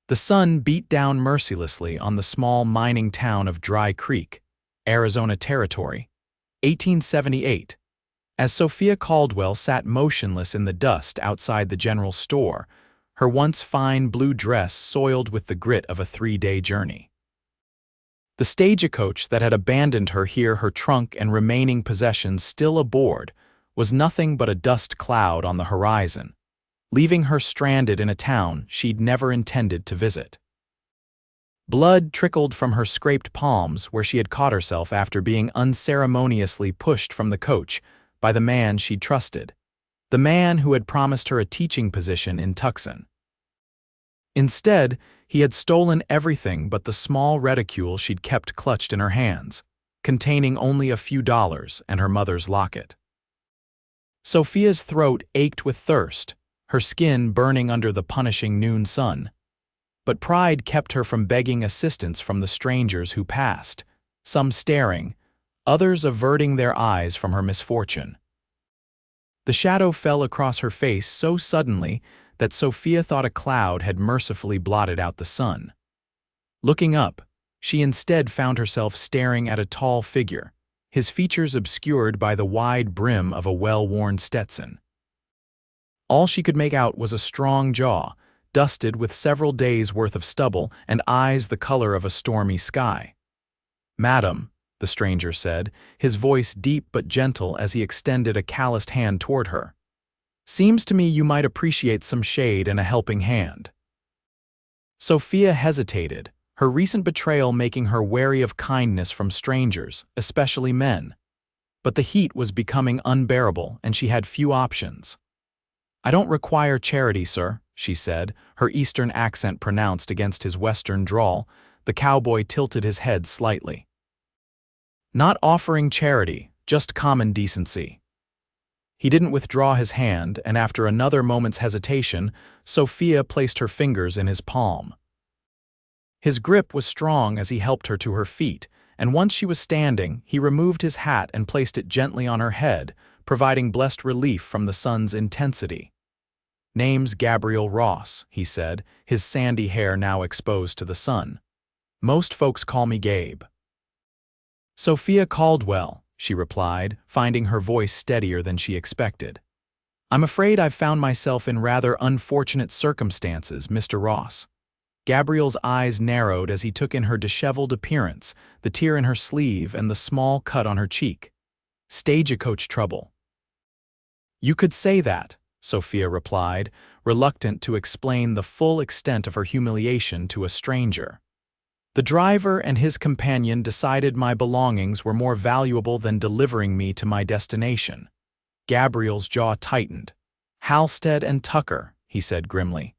The sun beat down mercilessly on the small mining town of Dry Creek, Arizona Territory, 1878. As Sophia Caldwell sat motionless in the dust outside the general store, her once fine blue dress soiled with the grit of a 3-day journey. The stagecoach that had abandoned her here, her trunk and remaining possessions still aboard, was nothing but a dust cloud on the horizon, leaving her stranded in a town she'd never intended to visit. Blood trickled from her scraped palms where she had caught herself after being unceremoniously pushed from the coach by the man she'd trusted, the man who had promised her a teaching position in Tucson. Instead, he had stolen everything but the small reticule she'd kept clutched in her hands, containing only a few dollars and her mother's locket. Sophia's throat ached with thirst, her skin burning under the punishing noon sun. But pride kept her from begging assistance from the strangers who passed, some staring, others averting their eyes from her misfortune. The shadow fell across her face so suddenly that Sophia thought a cloud had mercifully blotted out the sun. Looking up, she instead found herself staring at a tall figure, his features obscured by the wide brim of a well-worn Stetson. All she could make out was a strong jaw, dusted with several days' worth of stubble, and eyes the color of a stormy sky. "Madam," the stranger said, his voice deep but gentle as he extended a calloused hand toward her. "Seems to me you might appreciate some shade and a helping hand." Sophia hesitated, her recent betrayal making her wary of kindness from strangers, especially men. But the heat was becoming unbearable and she had few options. "I don't require charity, sir," she said, her Eastern accent pronounced against his Western drawl. The cowboy tilted his head slightly. "Not offering charity, just common decency." He didn't withdraw his hand, and after another moment's hesitation, Sophia placed her fingers in his palm. His grip was strong as he helped her to her feet, and once she was standing, he removed his hat and placed it gently on her head, providing blessed relief from the sun's intensity. "Name's Gabriel Ross," he said, his sandy hair now exposed to the sun. "Most folks call me Gabe." "Sophia Caldwell," she replied, finding her voice steadier than she expected. "I'm afraid I've found myself in rather unfortunate circumstances, Mr. Ross." Gabriel's eyes narrowed as he took in her disheveled appearance, the tear in her sleeve and the small cut on her cheek. "Stagecoach trouble." "You could say that," Sophia replied, reluctant to explain the full extent of her humiliation to a stranger. "The driver and his companion decided my belongings were more valuable than delivering me to my destination." Gabriel's jaw tightened. "Halstead and Tucker," he said grimly.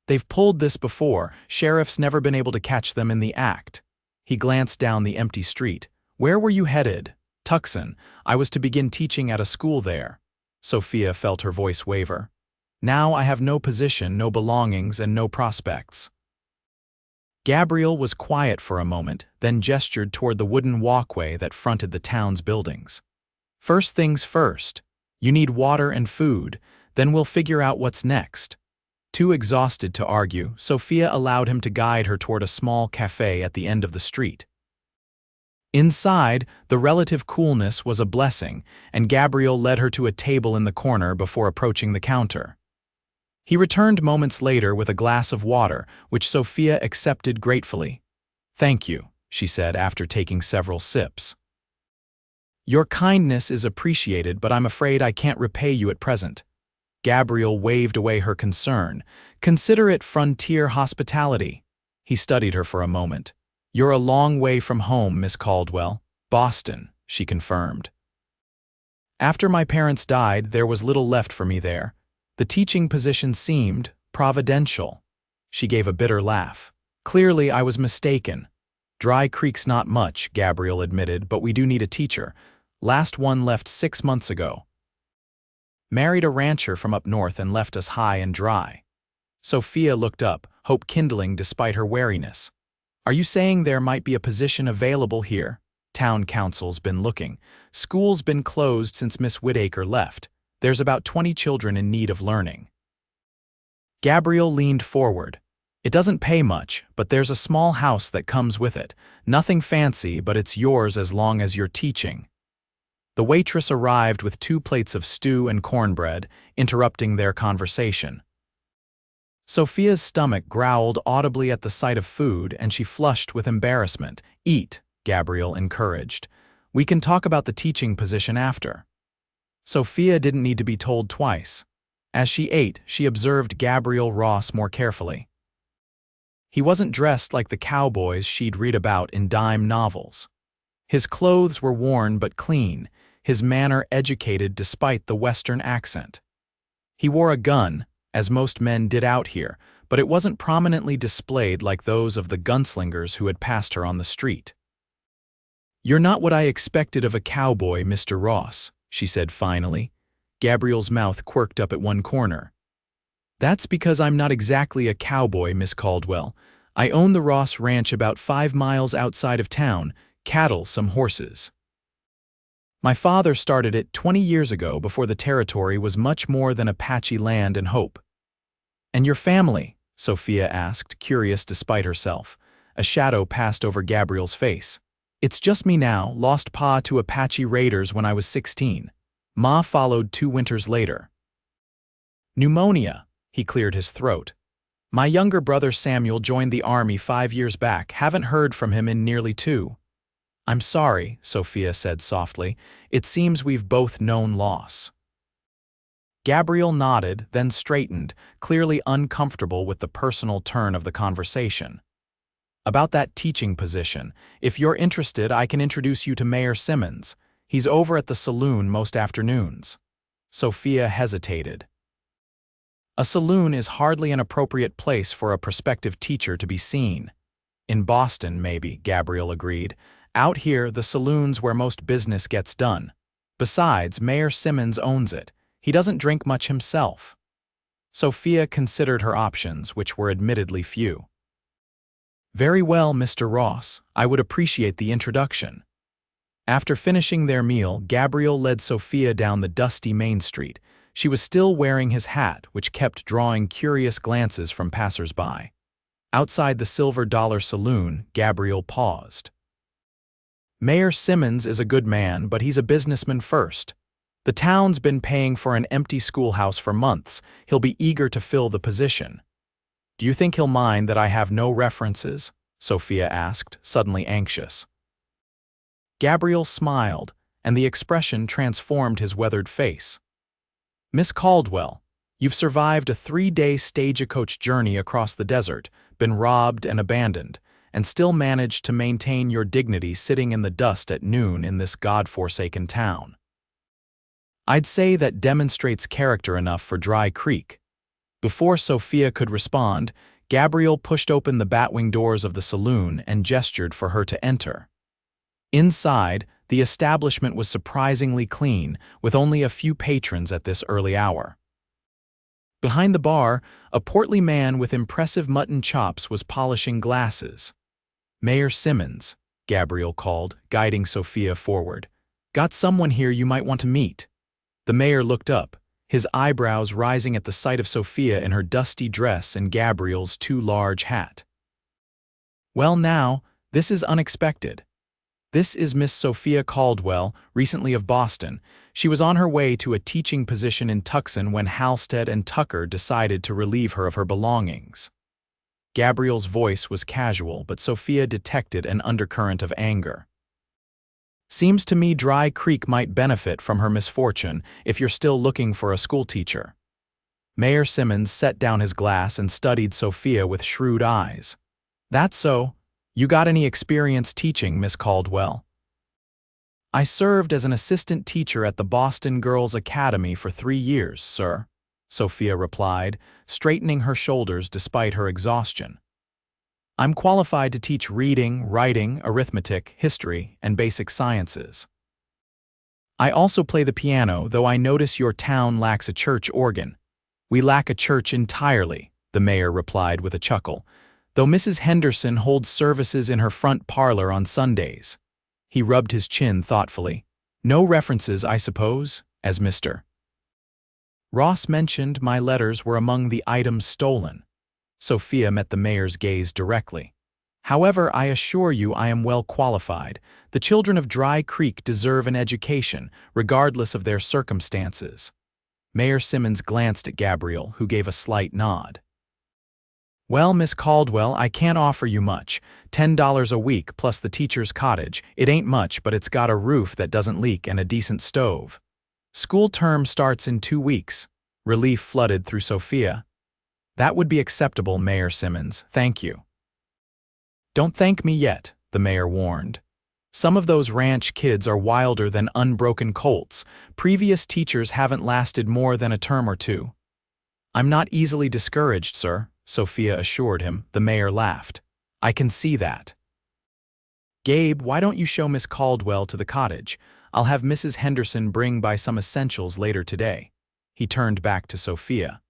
"They've pulled this before. Sheriff's never been able to catch them in the act." He glanced down the empty street. "Where were you headed?" "Tucson. I was to begin teaching at a school there." Sophia felt her voice waver. "Now I have no position, no belongings, and no prospects." Gabriel was quiet for a moment, then gestured toward the wooden walkway that fronted the town's buildings. "First things first. You need water and food, then we'll figure out what's next." Too exhausted to argue, Sophia allowed him to guide her toward a small cafe at the end of the street. Inside, the relative coolness was a blessing, and Gabriel led her to a table in the corner before approaching the counter. He returned moments later with a glass of water, which Sophia accepted gratefully. "Thank you," she said after taking several sips. "Your kindness is appreciated, but I'm afraid I can't repay you at present." Gabriel waved away her concern. "Consider it frontier hospitality." He studied her for a moment. "You're a long way from home, Miss Caldwell." "Boston," she confirmed. "After my parents died, there was little left for me there. The teaching position seemed providential." She gave a bitter laugh. "Clearly I was mistaken. Dry Creek's not much," Gabriel admitted, "but we do need a teacher. Last one left 6 months ago. Married a rancher from up north and left us high and dry." Sophia looked up, hope kindling despite her wariness. "Are you saying there might be a position available here?" "Town council's been looking. School's been closed since Miss Whittaker left. There's about 20 children in need of learning." Gabriel leaned forward. It doesn't pay much, but there's a small house that comes with it. Nothing fancy, but it's yours as long as you're teaching." The waitress arrived with 2 plates of stew and cornbread, interrupting their conversation. Sophia's stomach growled audibly at the sight of food, and she flushed with embarrassment. "Eat," Gabriel encouraged. "We can talk about the teaching position after." Sophia didn't need to be told twice. As she ate, she observed Gabriel Ross more carefully. He wasn't dressed like the cowboys she'd read about in dime novels. His clothes were worn but clean, his manner educated despite the Western accent. He wore a gun, as most men did out here, but it wasn't prominently displayed like those of the gunslingers who had passed her on the street. "You're not what I expected of a cowboy, Mr. Ross," she said finally. Gabriel's mouth quirked up at one corner. "That's because I'm not exactly a cowboy, Miss Caldwell. I own the Ross Ranch about 5 miles outside of town, cattle, some horses. My father started it 20 years ago before the territory was much more than Apache land and hope." "And your family?" Sophia asked, curious despite herself. A shadow passed over Gabriel's face. "It's just me now, lost Pa to Apache raiders when I was 16. Ma followed 2 winters later." "Pneumonia," he cleared his throat. "My younger brother Samuel joined the army 5 years back, haven't heard from him in nearly 2. "I'm sorry," Sophia said softly. "It seems we've both known loss." Gabriel nodded, then straightened, clearly uncomfortable with the personal turn of the conversation. "About that teaching position, if you're interested, I can introduce you to Mayor Simmons. He's over at the saloon most afternoons." Sophia hesitated. A saloon is hardly an appropriate place for a prospective teacher to be seen. "In Boston, maybe," Gabriel agreed. "Out here, the saloon's where most business gets done. Besides, Mayor Simmons owns it. He doesn't drink much himself." Sophia considered her options, which were admittedly few. "Very well, Mr. Ross. I would appreciate the introduction." After finishing their meal, Gabriel led Sophia down the dusty Main Street. She was still wearing his hat, which kept drawing curious glances from passers-by. Outside the Silver Dollar Saloon, Gabriel paused. "Mayor Simmons is a good man, but he's a businessman first. The town's been paying for an empty schoolhouse for months. He'll be eager to fill the position." "Do you think he'll mind that I have no references?" Sophia asked, suddenly anxious. Gabriel smiled, and the expression transformed his weathered face. "Miss Caldwell, you've survived a 3-day stagecoach journey across the desert, been robbed and abandoned, and still managed to maintain your dignity sitting in the dust at noon in this God-forsaken town. I'd say that demonstrates character enough for Dry Creek." Before Sophia could respond, Gabriel pushed open the batwing doors of the saloon and gestured for her to enter. Inside, the establishment was surprisingly clean, with only a few patrons at this early hour. Behind the bar, a portly man with impressive mutton chops was polishing glasses. "Mayor Simmons," Gabriel called, guiding Sophia forward. "Got someone here you might want to meet." The mayor looked up, his eyebrows rising at the sight of Sophia in her dusty dress and Gabriel's too large hat. "Well now, this is unexpected. This is Miss Sophia Caldwell, recently of Boston. She was on her way to a teaching position in Tucson when Halstead and Tucker decided to relieve her of her belongings." Gabriel's voice was casual, but Sophia detected an undercurrent of anger. "Seems to me Dry Creek might benefit from her misfortune if you're still looking for a schoolteacher." Mayor Simmons set down his glass and studied Sophia with shrewd eyes. "That's so. You got any experience teaching, Miss Caldwell?" "I served as an assistant teacher at the Boston Girls Academy for 3 years, sir," Sophia replied, straightening her shoulders despite her exhaustion. "I'm qualified to teach reading, writing, arithmetic, history, and basic sciences. I also play the piano, though I notice your town lacks a church organ." "We lack a church entirely," the mayor replied with a chuckle, "though Mrs. Henderson holds services in her front parlor on Sundays." He rubbed his chin thoughtfully. "No references, I suppose, as Mr. Ross mentioned my letters were among the items stolen." Sophia met the mayor's gaze directly. "However, I assure you I am well qualified. The children of Dry Creek deserve an education, regardless of their circumstances." Mayor Simmons glanced at Gabriel, who gave a slight nod. "Well, Miss Caldwell, I can't offer you much. $10 a week plus the teacher's cottage. It ain't much, but it's got a roof that doesn't leak and a decent stove. School term starts in 2 weeks." Relief flooded through Sophia. "That would be acceptable, Mayor Simmons. Thank you." "Don't thank me yet," the mayor warned. "Some of those ranch kids are wilder than unbroken colts. Previous teachers haven't lasted more than a term or two." "I'm not easily discouraged, sir," Sophia assured him. The mayor laughed. "I can see that." "Gabe, why don't you show Miss Caldwell to the cottage? I'll have Mrs. Henderson bring by some essentials later today." He turned back to Sophia.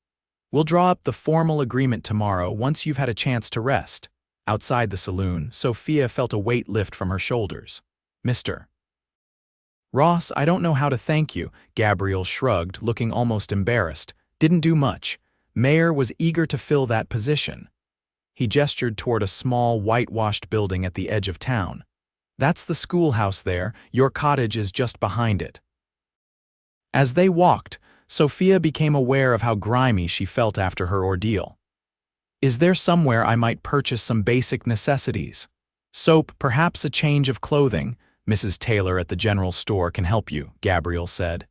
"We'll draw up the formal agreement tomorrow once you've had a chance to rest." Outside the saloon, Sophia felt a weight lift from her shoulders. "Mr. Ross, I don't know how to thank you," Gabriel shrugged, looking almost embarrassed. "Didn't do much. Mayor was eager to fill that position." He gestured toward a small, whitewashed building at the edge of town. "That's the schoolhouse there. Your cottage is just behind it." As they walked, Sophia became aware of how grimy she felt after her ordeal. "Is there somewhere I might purchase some basic necessities? Soap, perhaps a change of clothing? Mrs. Taylor at the general store can help you," Gabriel said.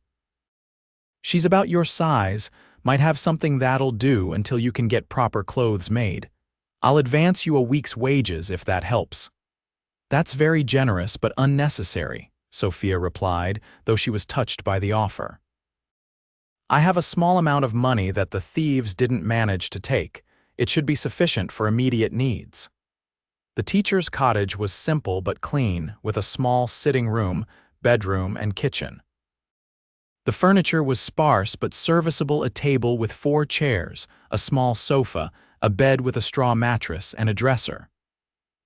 "She's about your size. Might have something that'll do until you can get proper clothes made. I'll advance you a week's wages if that helps." "That's very generous but unnecessary," Sophia replied, though she was touched by the offer. "I have a small amount of money that the thieves didn't manage to take. It should be sufficient for immediate needs." The teacher's cottage was simple but clean, with a small sitting room, bedroom, and kitchen. The furniture was sparse but serviceable: a table with 4 chairs, a small sofa, a bed with a straw mattress, and a dresser.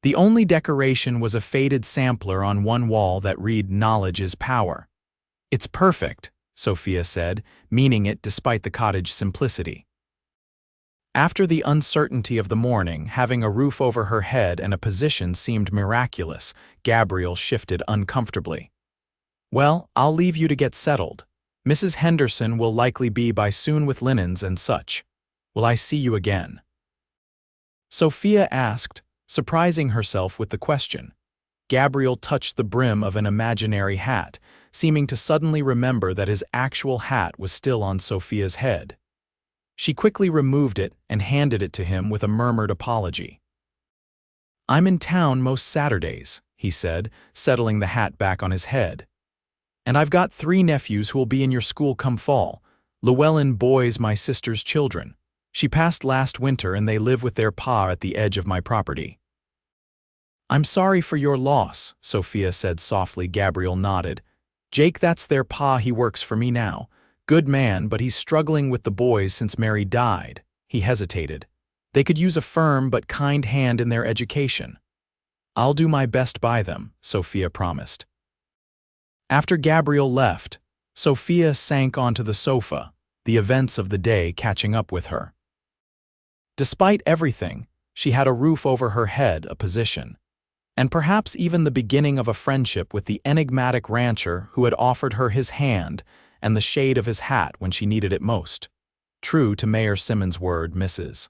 The only decoration was a faded sampler on one wall that read "Knowledge is Power." "It's perfect," Sophia said, meaning it despite the cottage's simplicity. After the uncertainty of the morning, having a roof over her head and a position seemed miraculous. Gabriel shifted uncomfortably. "Well, I'll leave you to get settled. Mrs. Henderson will likely be by soon with linens and such. Will I see you again?" Sophia asked, surprising herself with the question. Gabriel touched the brim of an imaginary hat, seeming to suddenly remember that his actual hat was still on Sophia's head. She quickly removed it and handed it to him with a murmured apology. "I'm in town most Saturdays," he said, settling the hat back on his head. "And I've got 3 nephews who will be in your school come fall. Llewellyn boys my sister's children. She passed last winter and they live with their pa at the edge of my property." "I'm sorry for your loss," Sophia said softly. Gabriel nodded. "Jake, that's their pa. He works for me now. Good man, but he's struggling with the boys since Mary died." He hesitated. "They could use a firm but kind hand in their education." "I'll do my best by them," Sophia promised. After Gabriel left, Sophia sank onto the sofa, the events of the day catching up with her. Despite everything, she had a roof over her head, a position, and perhaps even the beginning of a friendship with the enigmatic rancher who had offered her his hand and the shade of his hat when she needed it most. True to Mayor Simmons' word, Mrs.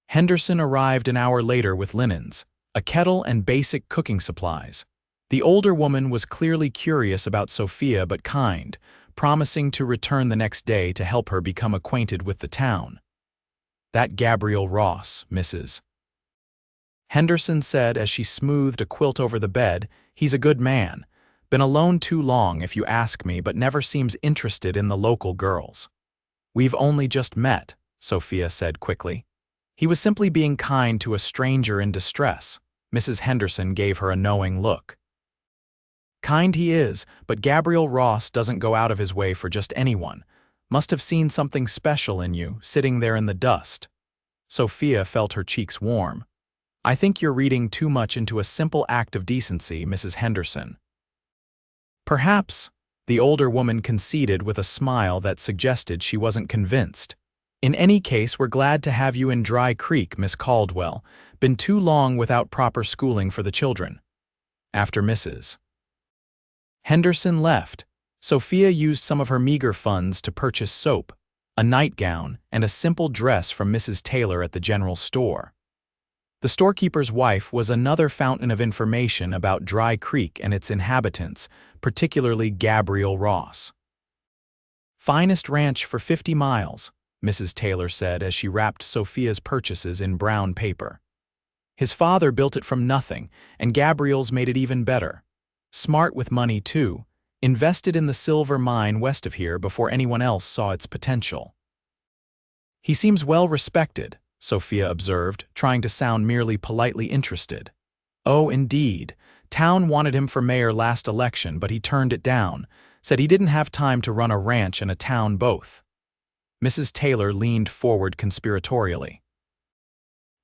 Henderson arrived an hour later with linens, a kettle, and basic cooking supplies. The older woman was clearly curious about Sophia but kind, promising to return the next day to help her become acquainted with the town. "That Gabriel Ross, Mrs. Henderson said as she smoothed a quilt over the bed. "He's a good man. Been alone too long if you ask me, but never seems interested in the local girls." "We've only just met," Sophia said quickly. "He was simply being kind to a stranger in distress." Mrs. Henderson gave her a knowing look. "Kind he is, but Gabriel Ross doesn't go out of his way for just anyone. Must have seen something special in you, sitting there in the dust." Sophia felt her cheeks warm. "I think you're reading too much into a simple act of decency, Mrs. Henderson." "Perhaps," the older woman conceded with a smile that suggested she wasn't convinced. In any case, we're glad to have you in Dry Creek, Miss Caldwell. Been too long without proper schooling for the children. After Mrs. Henderson left, Sophia used some of her meager funds to purchase soap, a nightgown, and a simple dress from Mrs. Taylor at the general store. The storekeeper's wife was another fountain of information about Dry Creek and its inhabitants, particularly Gabriel Ross. "Finest ranch for 50 miles, Mrs. Taylor said as she wrapped Sophia's purchases in brown paper. His father built it from nothing, and Gabriel's made it even better. Smart with money, too. Invested in the silver mine west of here before anyone else saw its potential." "He seems well respected," Sophia observed, trying to sound merely politely interested. "Oh, indeed. Town wanted him for mayor last election, but he turned it down, said he didn't have time to run a ranch and a town both." Mrs. Taylor leaned forward conspiratorially.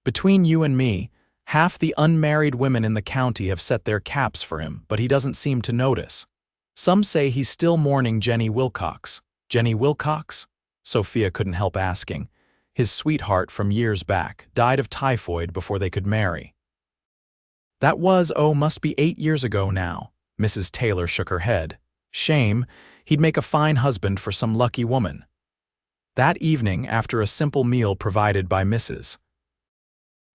"Between you and me, half the unmarried women in the county have set their caps for him, but he doesn't seem to notice. Some say he's still mourning Jenny Wilcox." "Jenny Wilcox?" Sophia couldn't help asking. "His sweetheart from years back, died of typhoid before they could marry." "That must be 8 years ago now." Mrs. Taylor shook her head. "Shame, he'd make a fine husband for some lucky woman." That evening, after a simple meal provided by Mrs.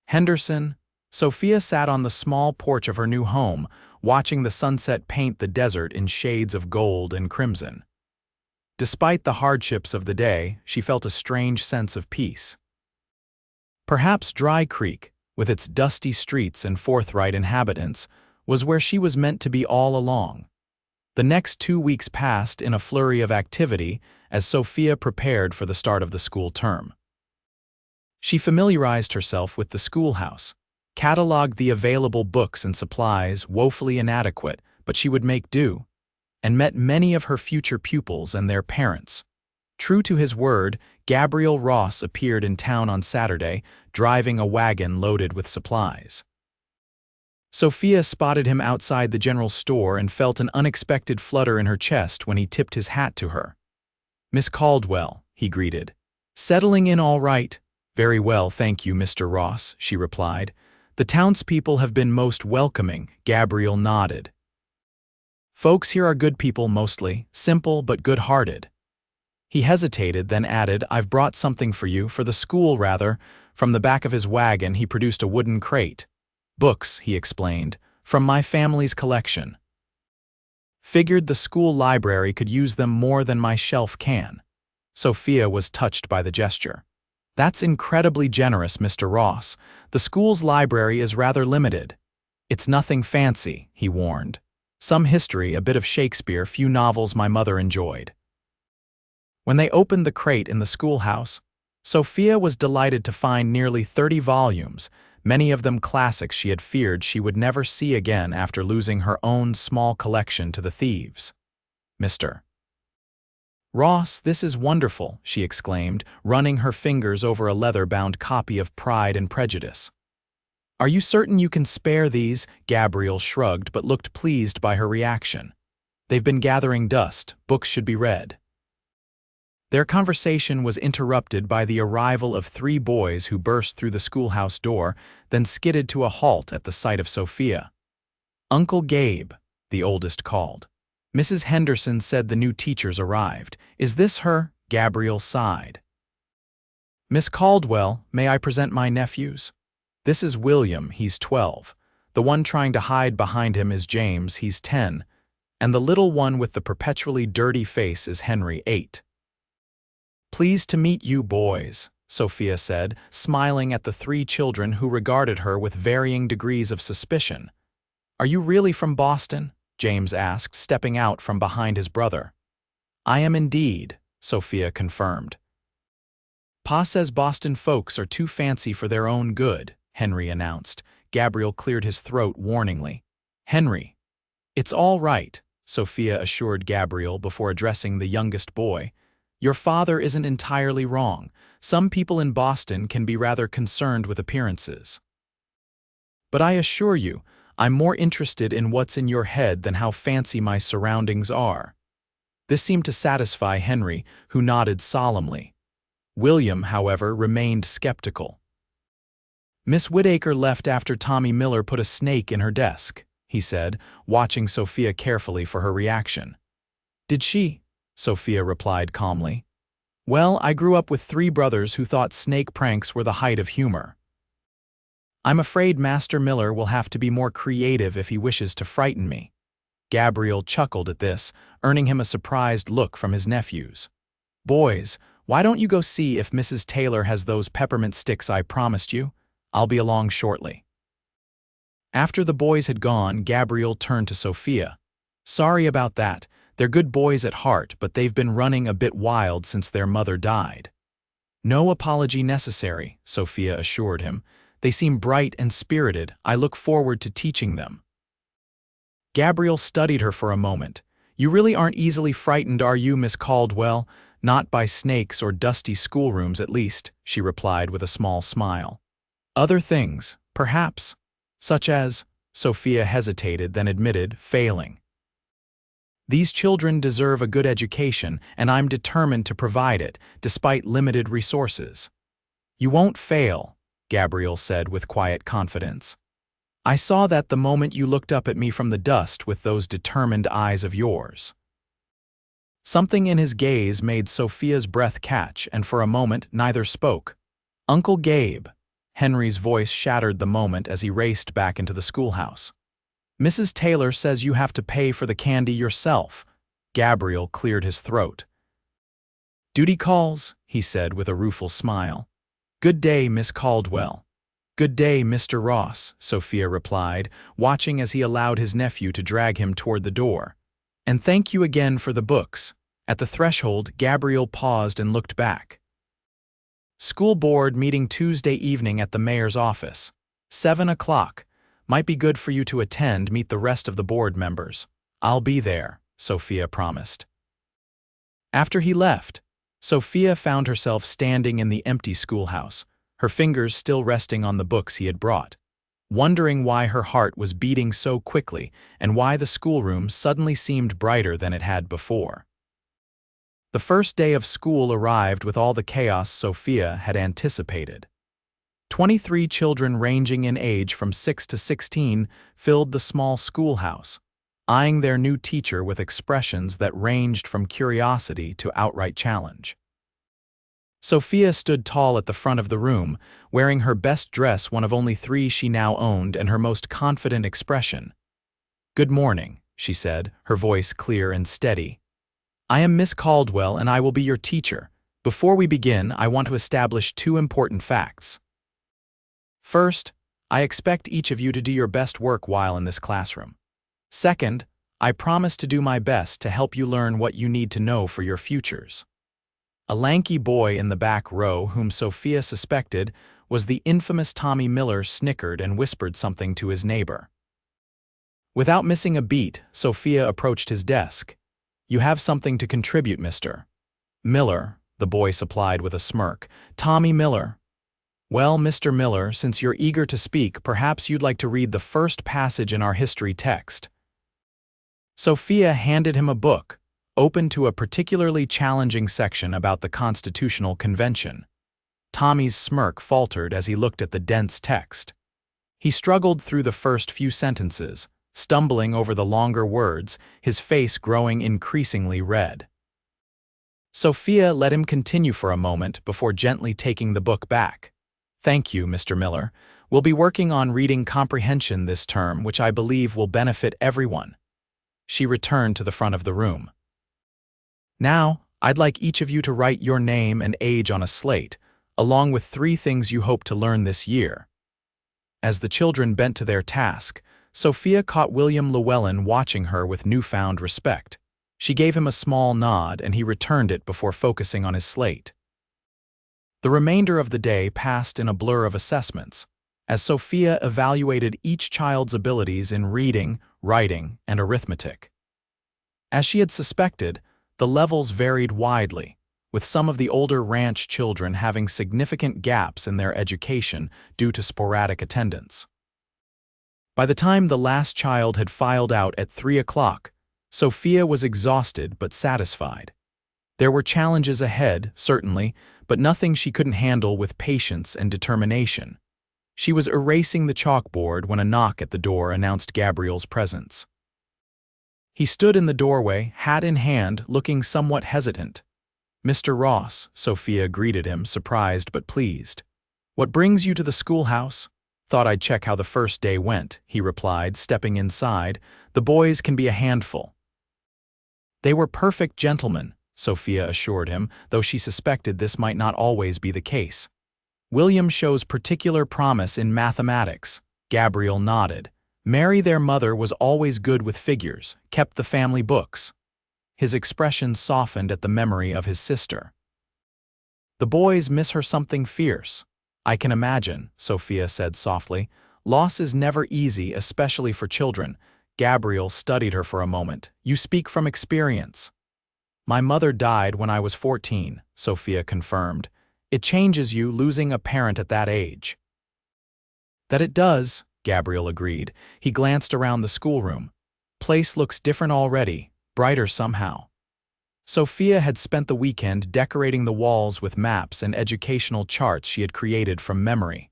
Henderson, Sophia sat on the small porch of her new home, watching the sunset paint the desert in shades of gold and crimson. Despite the hardships of the day, she felt a strange sense of peace. Perhaps Dry Creek, with its dusty streets and forthright inhabitants, was where she was meant to be all along. The next 2 weeks passed in a flurry of activity as Sophia prepared for the start of the school term. She familiarized herself with the schoolhouse, cataloged the available books and supplies, woefully inadequate, but she would make do, and met many of her future pupils and their parents. True to his word, Gabriel Ross appeared in town on Saturday, driving a wagon loaded with supplies. Sophia spotted him outside the general store and felt an unexpected flutter in her chest when he tipped his hat to her. "Miss Caldwell," he greeted. "Settling in all right?" "Very well, thank you, Mr. Ross," she replied. "The townspeople have been most welcoming." Gabriel nodded. "Folks here are good people mostly, simple but good-hearted." He hesitated, then added, "I've brought something for you, for the school rather." From the back of his wagon he produced a wooden crate. "Books," he explained, "from my family's collection. Figured the school library could use them more than my shelf can." Sophia was touched by the gesture. "That's incredibly generous, Mr. Ross. The school's library is rather limited." "It's nothing fancy," he warned. "Some history, a bit of Shakespeare, few novels my mother enjoyed." When they opened the crate in the schoolhouse, Sophia was delighted to find nearly 30 volumes, many of them classics she had feared she would never see again after losing her own small collection to the thieves. "Mr. Ross, this is wonderful," she exclaimed, running her fingers over a leather-bound copy of Pride and Prejudice. "Are you certain you can spare these?" Gabriel shrugged but looked pleased by her reaction. "They've been gathering dust. Books should be read." Their conversation was interrupted by the arrival of 3 boys who burst through the schoolhouse door, then skidded to a halt at the sight of Sophia. "Uncle Gabe," the oldest called. "Mrs. Henderson said the new teachers arrived. Is this her?" Gabriel sighed. "Miss Caldwell, may I present my nephews? This is William, he's 12. The one trying to hide behind him is James, he's 10. And the little one with the perpetually dirty face is Henry, 8. "Pleased to meet you boys," Sophia said, smiling at the 3 children who regarded her with varying degrees of suspicion. "Are you really from Boston?" James asked, stepping out from behind his brother. "I am indeed," Sophia confirmed. "Pa says Boston folks are too fancy for their own good," Henry announced. Gabriel cleared his throat warningly. "Henry." "It's all right," Sophia assured Gabriel before addressing the youngest boy. "Your father isn't entirely wrong. Some people in Boston can be rather concerned with appearances. But I assure you, I'm more interested in what's in your head than how fancy my surroundings are." This seemed to satisfy Henry, who nodded solemnly. William, however, remained skeptical. "Miss Whittaker left after Tommy Miller put a snake in her desk," he said, watching Sophia carefully for her reaction. "Did she?" Sophia replied calmly. "Well, I grew up with 3 brothers who thought snake pranks were the height of humor. I'm afraid Master Miller will have to be more creative if he wishes to frighten me." Gabriel chuckled at this, earning him a surprised look from his nephews. "Boys, why don't you go see if Mrs. Taylor has those peppermint sticks I promised you? I'll be along shortly." After the boys had gone, Gabriel turned to Sophia. "Sorry about that. They're good boys at heart, but they've been running a bit wild since their mother died." "No apology necessary," Sophia assured him. "They seem bright and spirited. I look forward to teaching them." Gabriel studied her for a moment. "You really aren't easily frightened, are you, Miss Caldwell? Not by snakes or dusty schoolrooms, at least," she replied with a small smile. "Other things, perhaps, such as," Sophia hesitated, then admitted, failing. "These children deserve a good education, and I'm determined to provide it, despite limited resources." "You won't fail," Gabriel said with quiet confidence. "I saw that the moment you looked up at me from the dust with those determined eyes of yours." Something in his gaze made Sophia's breath catch, and for a moment neither spoke. "Uncle Gabe," Henry's voice shattered the moment as he raced back into the schoolhouse. "Mrs. Taylor says you have to pay for the candy yourself." Gabriel cleared his throat. "Duty calls," he said with a rueful smile. "Good day, Miss Caldwell." "Good day, Mr. Ross," Sophia replied, watching as he allowed his nephew to drag him toward the door. "And thank you again for the books." At the threshold, Gabriel paused and looked back. "School board meeting Tuesday evening at the mayor's office. 7 o'clock. Might be good for you to attend, meet the rest of the board members." "I'll be there," Sophia promised. After he left, Sophia found herself standing in the empty schoolhouse, her fingers still resting on the books he had brought, wondering why her heart was beating so quickly and why the schoolroom suddenly seemed brighter than it had before. The first day of school arrived with all the chaos Sophia had anticipated. 23 children ranging in age from 6 to 16 filled the small schoolhouse, eyeing their new teacher with expressions that ranged from curiosity to outright challenge. Sophia stood tall at the front of the room, wearing her best dress, one of only 3 she now owned, and her most confident expression. "Good morning," she said, her voice clear and steady. "I am Miss Caldwell, and I will be your teacher. Before we begin, I want to establish 2 important facts. First, I expect each of you to do your best work while in this classroom. Second, I promise to do my best to help you learn what you need to know for your futures." A lanky boy in the back row, whom Sophia suspected was the infamous Tommy Miller, snickered and whispered something to his neighbor. Without missing a beat, Sophia approached his desk. "You have something to contribute, Mr. Miller," the boy supplied with a smirk. "Tommy Miller." "Well, Mr. Miller, since you're eager to speak, perhaps you'd like to read the first passage in our history text." Sophia handed him a book, open to a particularly challenging section about the Constitutional Convention. Tommy's smirk faltered as he looked at the dense text. He struggled through the first few sentences, stumbling over the longer words, his face growing increasingly red. Sophia let him continue for a moment before gently taking the book back. "Thank you, Mr. Miller. We'll be working on reading comprehension this term, which I believe will benefit everyone." She returned to the front of the room. "Now, I'd like each of you to write your name and age on a slate, along with 3 things you hope to learn this year." As the children bent to their task, Sophia caught William Llewellyn watching her with newfound respect. She gave him a small nod, and he returned it before focusing on his slate. The remainder of the day passed in a blur of assessments, as Sophia evaluated each child's abilities in reading, writing, and arithmetic. As she had suspected, the levels varied widely, with some of the older ranch children having significant gaps in their education due to sporadic attendance. By the time the last child had filed out at 3 o'clock, Sophia was exhausted but satisfied. There were challenges ahead, certainly, but nothing she couldn't handle with patience and determination. She was erasing the chalkboard when a knock at the door announced Gabriel's presence. He stood in the doorway, hat in hand, looking somewhat hesitant. "Mr. Ross," Sophia greeted him, surprised but pleased. "What brings you to the schoolhouse?" "Thought I'd check how the first day went," he replied, stepping inside. "The boys can be a handful." "They were perfect gentlemen," Sophia assured him, though she suspected this might not always be the case. "William shows particular promise in mathematics." Gabriel nodded. "Mary, their mother, was always good with figures, kept the family books." His expression softened at the memory of his sister. "The boys miss her something fierce." "I can imagine," Sophia said softly. "Loss is never easy, especially for children." Gabriel studied her for a moment. "You speak from experience." "My mother died when I was 14, Sophia confirmed. "It changes you, losing a parent at that age." "That it does," Gabriel agreed. He glanced around the schoolroom. "Place looks different already, brighter somehow." Sophia had spent the weekend decorating the walls with maps and educational charts she had created from memory.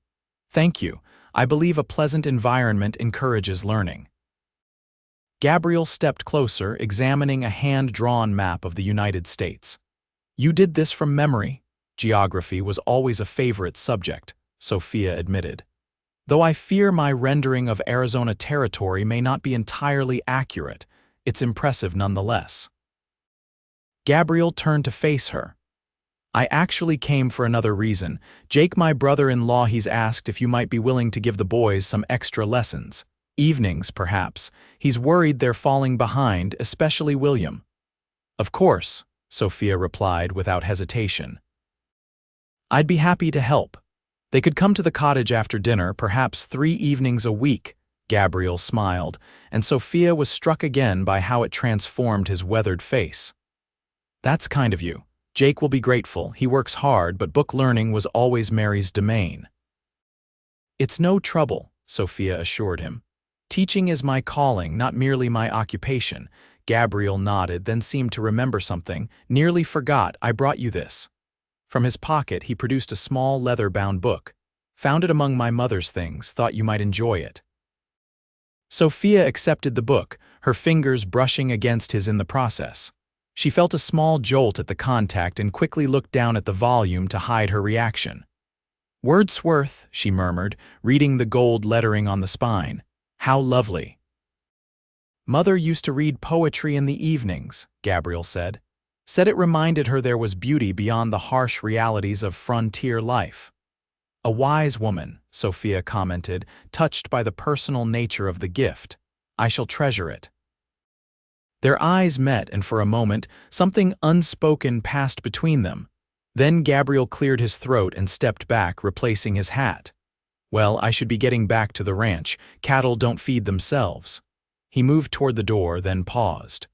"Thank you. I believe a pleasant environment encourages learning." Gabriel stepped closer, examining a hand-drawn map of the United States. "You did this from memory?" Geography was always a favorite subject, Sophia admitted. "Though I fear my rendering of Arizona Territory may not be entirely accurate, it's impressive nonetheless." Gabriel turned to face her. "I actually came for another reason. Jake, my brother-in-law, he's asked if you might be willing to give the boys some extra lessons. Evenings, perhaps. He's worried they're falling behind, especially William." "Of course," Sophia replied without hesitation. "I'd be happy to help. They could come to the cottage after dinner, perhaps 3 evenings a week." Gabriel smiled, and Sophia was struck again by how it transformed his weathered face. "That's kind of you. Jake will be grateful. He works hard, but book learning was always Mary's domain." "It's no trouble," Sophia assured him. "Teaching is my calling, not merely my occupation." Gabriel nodded, then seemed to remember something. "Nearly forgot, I brought you this." From his pocket, he produced a small leather-bound book. "Found it among my mother's things, thought you might enjoy it." Sophia accepted the book, her fingers brushing against his in the process. She felt a small jolt at the contact and quickly looked down at the volume to hide her reaction. "Wordsworth," she murmured, reading the gold lettering on the spine. "How lovely." "Mother used to read poetry in the evenings," Gabriel said. "Said it reminded her there was beauty beyond the harsh realities of frontier life." "A wise woman," Sophia commented, touched by the personal nature of the gift. "I shall treasure it." Their eyes met, and for a moment, something unspoken passed between them. Then Gabriel cleared his throat and stepped back, replacing his hat. "Well, I should be getting back to the ranch. Cattle don't feed themselves." He moved toward the door, then paused.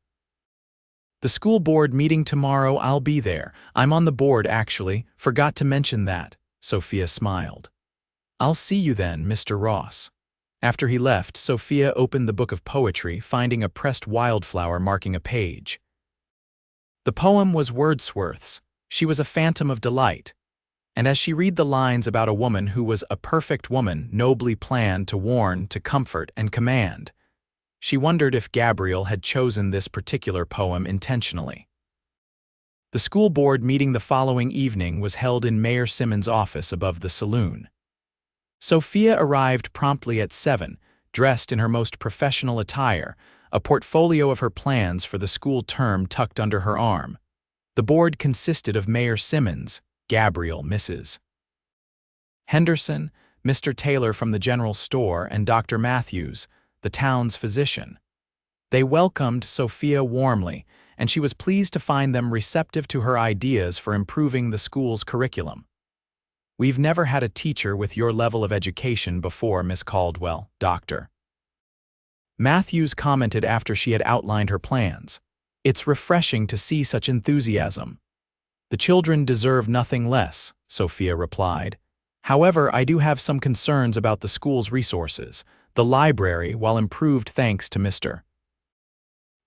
"The school board meeting tomorrow, I'll be there. I'm on the board, actually. Forgot to mention that." Sophia smiled. "I'll see you then, Mr. Ross." After he left, Sophia opened the book of poetry, finding a pressed wildflower marking a page. The poem was Wordsworth's. She was a phantom of delight. And as she read the lines about a woman who was a perfect woman, nobly planned to warn, to comfort, and command, she wondered if Gabriel had chosen this particular poem intentionally. The school board meeting the following evening was held in Mayor Simmons' office above the saloon. Sophia arrived promptly at 7, dressed in her most professional attire, a portfolio of her plans for the school term tucked under her arm. The board consisted of Mayor Simmons, Gabriel, Mrs. Henderson, Mr. Taylor from the general store, and Dr. Matthews, the town's physician. They welcomed Sophia warmly, and she was pleased to find them receptive to her ideas for improving the school's curriculum. "We've never had a teacher with your level of education before, Miss Caldwell, Doctor." Matthews commented after she had outlined her plans. "It's refreshing to see such enthusiasm." "The children deserve nothing less," Sophia replied. "However, I do have some concerns about the school's resources. The library, while improved thanks to Mr.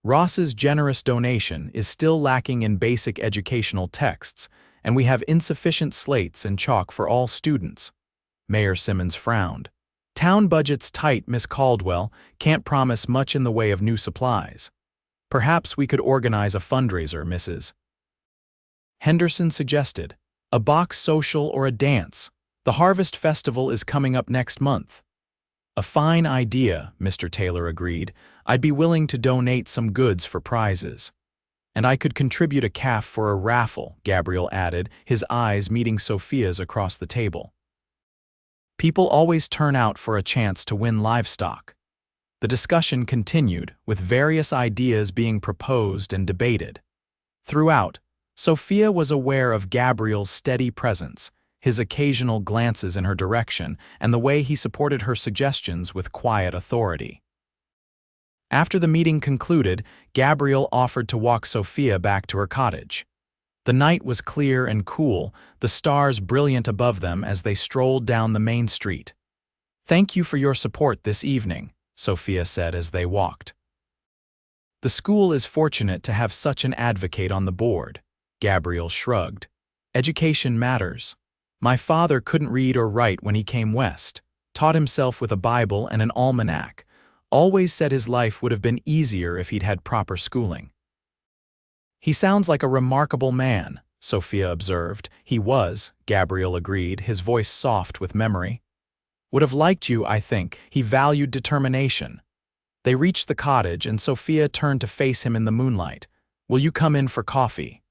Ross's generous donation, is still lacking in basic educational texts, and we have insufficient slates and chalk for all students." Mayor Simmons frowned. "Town budget's tight, Miss Caldwell. Can't promise much in the way of new supplies. Perhaps we could organize a fundraiser, Mrs. Henderson suggested. A box social or a dance. The Harvest Festival is coming up next month." "A fine idea," Mr. Taylor agreed. "I'd be willing to donate some goods for prizes. And I could contribute a calf for a raffle," Gabriel added, his eyes meeting Sophia's across the table. People always turn out for a chance to win livestock. The discussion continued, with various ideas being proposed and debated. Throughout, Sophia was aware of Gabriel's steady presence, his occasional glances in her direction, and the way he supported her suggestions with quiet authority. After the meeting concluded, Gabriel offered to walk Sophia back to her cottage. The night was clear and cool, the stars brilliant above them as they strolled down the main street. "Thank you for your support this evening," Sophia said as they walked. "The school is fortunate to have such an advocate on the board," Gabriel shrugged. "Education matters. My father couldn't read or write when he came west, taught himself with a Bible and an almanac, always said his life would have been easier if he'd had proper schooling." "He sounds like a remarkable man," Sophia observed. "He was," Gabriel agreed, his voice soft with memory. "Would have liked you, I think. He valued determination." They reached the cottage, and Sophia turned to face him in the moonlight. "Will you come in for coffee?"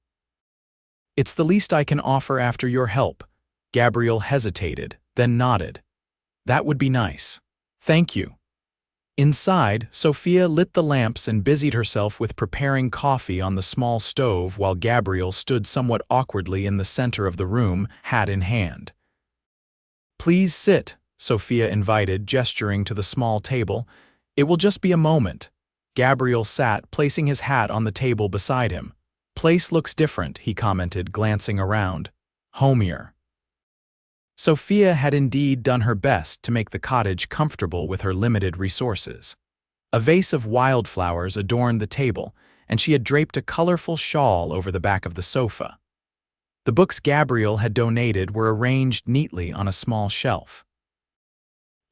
"It's the least I can offer after your help." Gabriel hesitated, then nodded. "That would be nice. Thank you." Inside, Sophia lit the lamps and busied herself with preparing coffee on the small stove while Gabriel stood somewhat awkwardly in the center of the room, hat in hand. "Please sit," Sophia invited, gesturing to the small table. "It will just be a moment." Gabriel sat, placing his hat on the table beside him. "Place looks different," he commented, glancing around. "Homier." Sophia had indeed done her best to make the cottage comfortable with her limited resources. A vase of wildflowers adorned the table, and she had draped a colorful shawl over the back of the sofa. The books Gabriel had donated were arranged neatly on a small shelf.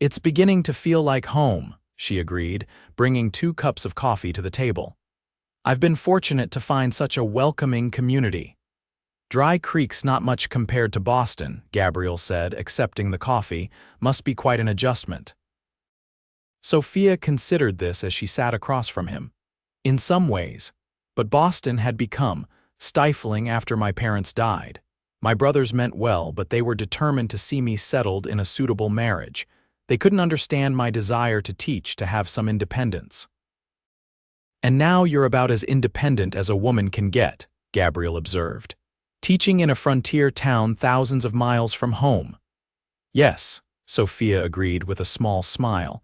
"It's beginning to feel like home," she agreed, bringing 2 cups of coffee to the table. "I've been fortunate to find such a welcoming community." "Dry Creek's not much compared to Boston," Gabriel said, accepting the coffee. "Must be quite an adjustment." Sophia considered this as she sat across from him. "In some ways. But Boston had become stifling after my parents died. My brothers meant well, but they were determined to see me settled in a suitable marriage. They couldn't understand my desire to teach, to have some independence." "And now you're about as independent as a woman can get," Gabriel observed. "Teaching in a frontier town thousands of miles from home." "Yes," Sophia agreed with a small smile.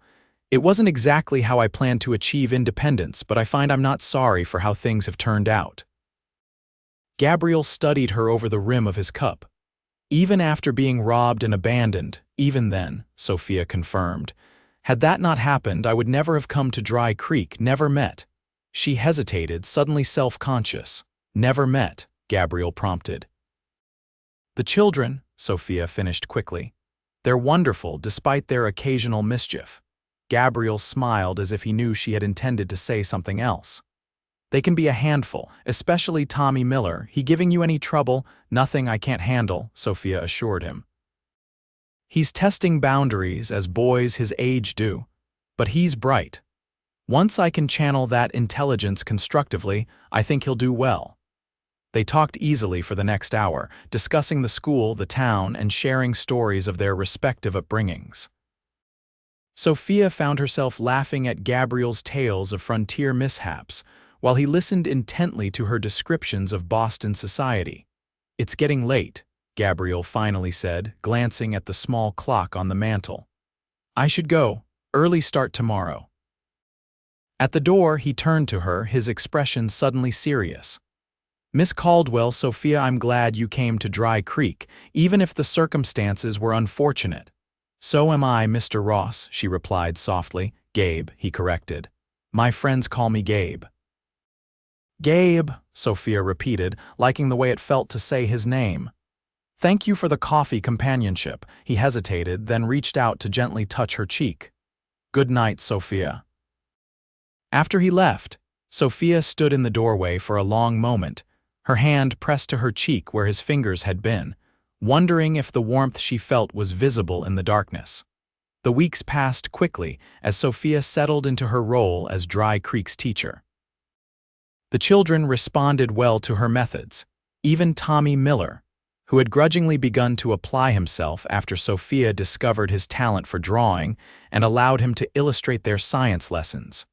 "It wasn't exactly how I planned to achieve independence, but I find I'm not sorry for how things have turned out." Gabriel studied her over the rim of his cup. "Even after being robbed and abandoned, even then," Sophia confirmed. "Had that not happened, I would never have come to Dry Creek, never met." She hesitated, suddenly self-conscious. "Never met," Gabriel prompted. "The children," Sophia finished quickly. "They're wonderful, despite their occasional mischief." Gabriel smiled as if he knew she had intended to say something else. "They can be a handful, especially Tommy Miller. He giving you any trouble?" "Nothing I can't handle," Sophia assured him. "He's testing boundaries, as boys his age do. But he's bright. Once I can channel that intelligence constructively, I think he'll do well." They talked easily for the next hour, discussing the school, the town, and sharing stories of their respective upbringings. Sophia found herself laughing at Gabriel's tales of frontier mishaps, while he listened intently to her descriptions of Boston society. "It's getting late," Gabriel finally said, glancing at the small clock on the mantel. "I should go. Early start tomorrow." At the door, he turned to her, his expression suddenly serious. "Miss Caldwell, Sophia, I'm glad you came to Dry Creek, even if the circumstances were unfortunate." "So am I, Mr. Ross," she replied softly. "Gabe," he corrected. "My friends call me Gabe." "Gabe," Sophia repeated, liking the way it felt to say his name. Thank you for the coffee companionship. He hesitated, then reached out to gently touch her cheek. Good night, Sophia. After he left, Sophia stood in the doorway for a long moment, her hand pressed to her cheek where his fingers had been, wondering if the warmth she felt was visible in the darkness. The weeks passed quickly as Sophia settled into her role as Dry Creek's teacher. The children responded well to her methods, even Tommy Miller, who had grudgingly begun to apply himself after Sophia discovered his talent for drawing and allowed him to illustrate their science lessons.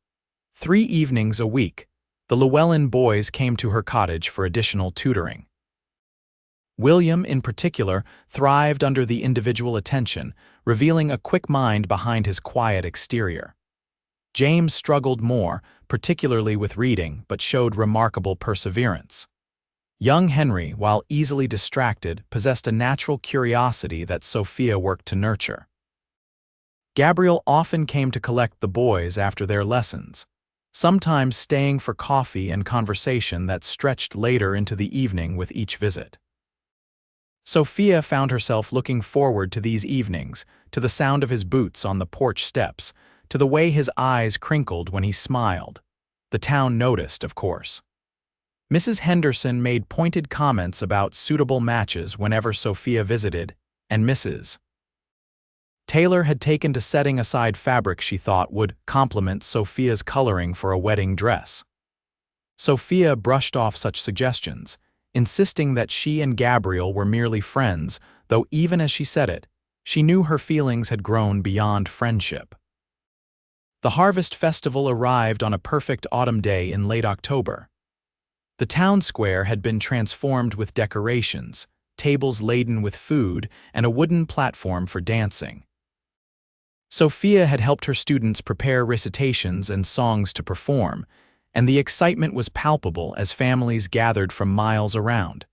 3 evenings a week, the Llewellyn boys came to her cottage for additional tutoring. William, in particular, thrived under the individual attention, revealing a quick mind behind his quiet exterior. James struggled more, particularly with reading, but showed remarkable perseverance. Young Henry, while easily distracted, possessed a natural curiosity that Sophia worked to nurture. Gabriel often came to collect the boys after their lessons, sometimes staying for coffee and conversation that stretched later into the evening with each visit. Sophia found herself looking forward to these evenings, to the sound of his boots on the porch steps, to the way his eyes crinkled when he smiled. The town noticed, of course. Mrs. Henderson made pointed comments about suitable matches whenever Sophia visited, and Mrs. Taylor had taken to setting aside fabric she thought would complement Sophia's coloring for a wedding dress. Sophia brushed off such suggestions, insisting that she and Gabriel were merely friends, though even as she said it, she knew her feelings had grown beyond friendship. The Harvest Festival arrived on a perfect autumn day in late October. The town square had been transformed with decorations, tables laden with food, and a wooden platform for dancing. Sophia had helped her students prepare recitations and songs to perform, and the excitement was palpable as families gathered from miles around.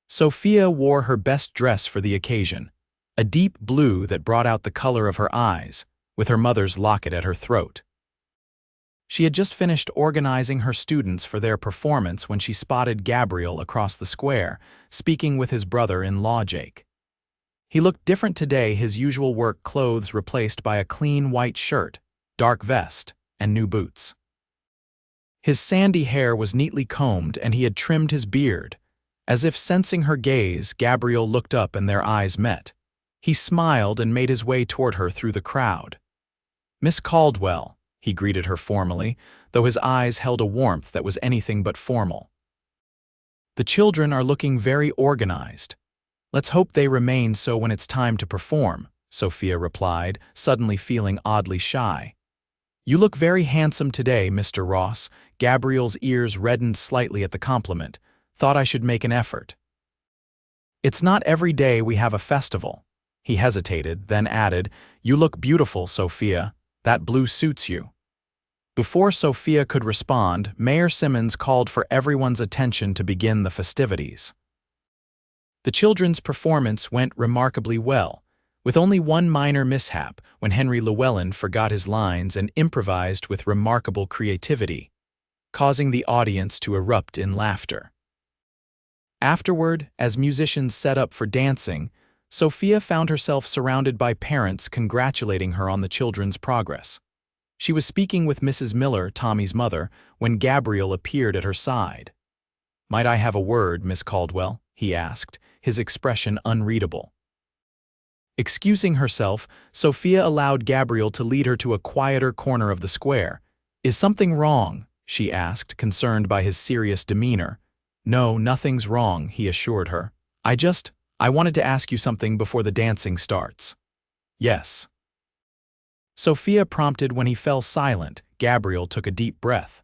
Sophia wore her best dress for the occasion, a deep blue that brought out the color of her eyes, with her mother's locket at her throat. She had just finished organizing her students for their performance when she spotted Gabriel across the square, speaking with his brother-in-law Jake. He looked different today, his usual work clothes replaced by a clean white shirt, dark vest, and new boots. His sandy hair was neatly combed and he had trimmed his beard. As if sensing her gaze, Gabriel looked up and their eyes met. He smiled and made his way toward her through the crowd. "Miss Caldwell," he greeted her formally, though his eyes held a warmth that was anything but formal. "The children are looking very organized. Let's hope they remain so when it's time to perform," Sophia replied, suddenly feeling oddly shy. "You look very handsome today, Mr. Ross." Gabriel's ears reddened slightly at the compliment. "Thought I should make an effort." "It's not every day we have a festival." He hesitated, then added, "You look beautiful, Sophia. That blue suits you." Before Sophia could respond, Mayor Simmons called for everyone's attention to begin the festivities. The children's performance went remarkably well, with only one minor mishap when Henry Llewellyn forgot his lines and improvised with remarkable creativity, causing the audience to erupt in laughter. Afterward, as musicians set up for dancing, Sophia found herself surrounded by parents congratulating her on the children's progress. She was speaking with Mrs. Miller, Tommy's mother, when Gabriel appeared at her side. "Might I have a word, Miss Caldwell?" he asked, his expression unreadable. Excusing herself, Sophia allowed Gabriel to lead her to a quieter corner of the square. "Is something wrong?" she asked, concerned by his serious demeanor. "No, nothing's wrong," he assured her. I wanted to ask you something before the dancing starts." "Yes." Sophia prompted. When he fell silent, Gabriel took a deep breath.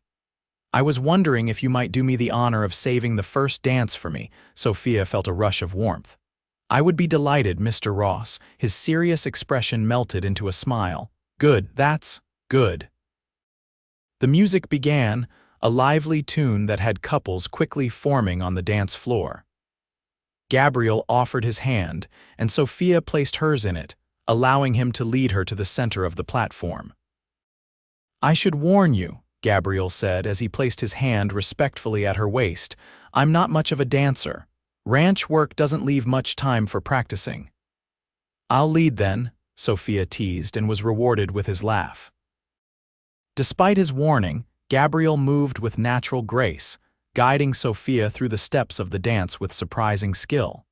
"I was wondering if you might do me the honor of saving the first dance for me." Sophia felt a rush of warmth. "I would be delighted, Mr. Ross." His serious expression melted into a smile. "Good, that's good." The music began, a lively tune that had couples quickly forming on the dance floor. Gabriel offered his hand, and Sophia placed hers in it, allowing him to lead her to the center of the platform. "I should warn you," Gabriel said as he placed his hand respectfully at her waist, "I'm not much of a dancer. Ranch work doesn't leave much time for practicing. I'll lead then, Sophia teased and was rewarded with his laugh. Despite his warning, Gabriel moved with natural grace, guiding Sophia through the steps of the dance with surprising skill.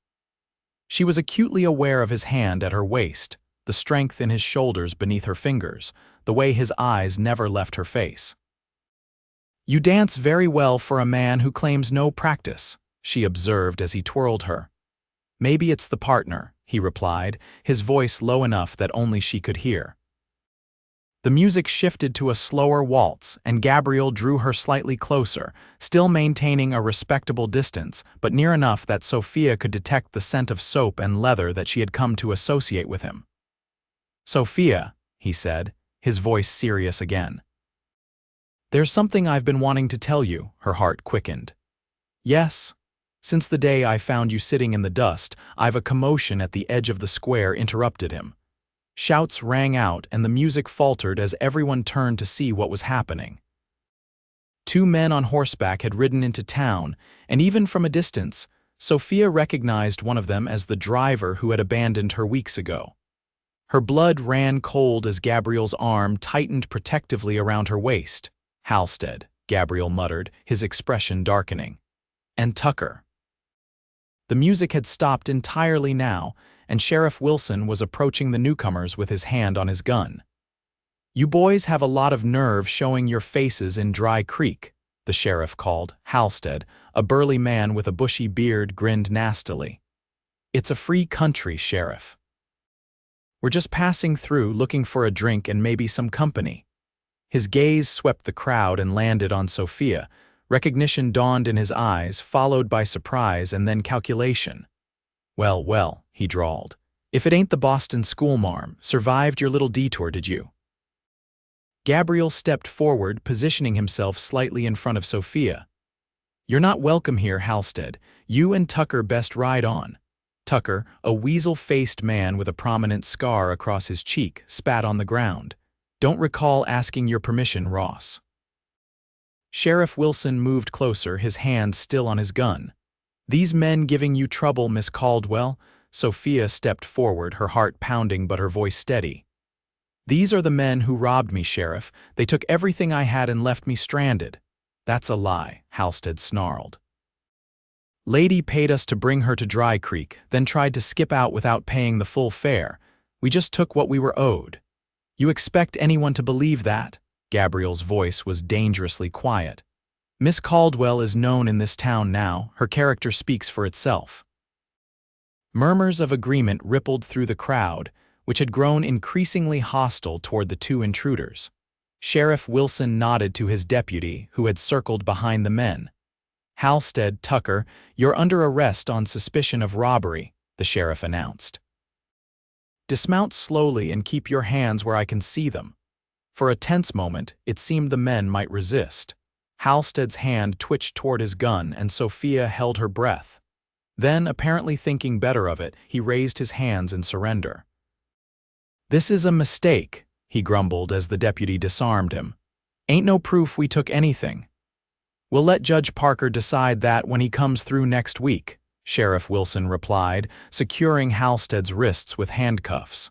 She was acutely aware of his hand at her waist, the strength in his shoulders beneath her fingers, the way his eyes never left her face. "You dance very well for a man who claims no practice," she observed as he twirled her. "Maybe it's the partner," he replied, his voice low enough that only she could hear. The music shifted to a slower waltz, and Gabriel drew her slightly closer, still maintaining a respectable distance, but near enough that Sophia could detect the scent of soap and leather that she had come to associate with him. "Sophia," he said, his voice serious again. "There's something I've been wanting to tell you," her heart quickened. "Yes. Since the day I found you sitting in the dust, I've a commotion at the edge of the square interrupted him." Shouts rang out and the music faltered as everyone turned to see what was happening. Two men on horseback had ridden into town, and even from a distance, Sophia recognized one of them as the driver who had abandoned her weeks ago. Her blood ran cold as Gabriel's arm tightened protectively around her waist. "Halstead," Gabriel muttered, his expression darkening. "And Tucker." The music had stopped entirely now, and Sheriff Wilson was approaching the newcomers with his hand on his gun. "You boys have a lot of nerve showing your faces in Dry Creek," the sheriff called. Halstead, a burly man with a bushy beard, grinned nastily. "It's a free country, Sheriff. We're just passing through looking for a drink and maybe some company." His gaze swept the crowd and landed on Sophia. Recognition dawned in his eyes, followed by surprise and then calculation. "Well, well," he drawled. "If it ain't the Boston schoolmarm, survived your little detour, did you?" Gabriel stepped forward, positioning himself slightly in front of Sophia. "You're not welcome here, Halstead. You and Tucker best ride on." Tucker, a weasel-faced man with a prominent scar across his cheek, spat on the ground. "Don't recall asking your permission, Ross." Sheriff Wilson moved closer, his hand still on his gun. "These men giving you trouble, Miss Caldwell?" Sophia stepped forward, her heart pounding but her voice steady. "These are the men who robbed me, Sheriff. They took everything I had and left me stranded." "That's a lie," Halstead snarled. "Lady paid us to bring her to Dry Creek, then tried to skip out without paying the full fare. We just took what we were owed." "You expect anyone to believe that?" Gabriel's voice was dangerously quiet. "Miss Caldwell is known in this town now. Her character speaks for itself." Murmurs of agreement rippled through the crowd, which had grown increasingly hostile toward the two intruders. Sheriff Wilson nodded to his deputy, who had circled behind the men. "Halstead, Tucker, you're under arrest on suspicion of robbery," the sheriff announced. "Dismount slowly and keep your hands where I can see them." For a tense moment, it seemed the men might resist. Halstead's hand twitched toward his gun and Sophia held her breath. Then, apparently thinking better of it, he raised his hands in surrender. "This is a mistake," he grumbled as the deputy disarmed him. "Ain't no proof we took anything." "We'll let Judge Parker decide that when he comes through next week," Sheriff Wilson replied, securing Halstead's wrists with handcuffs.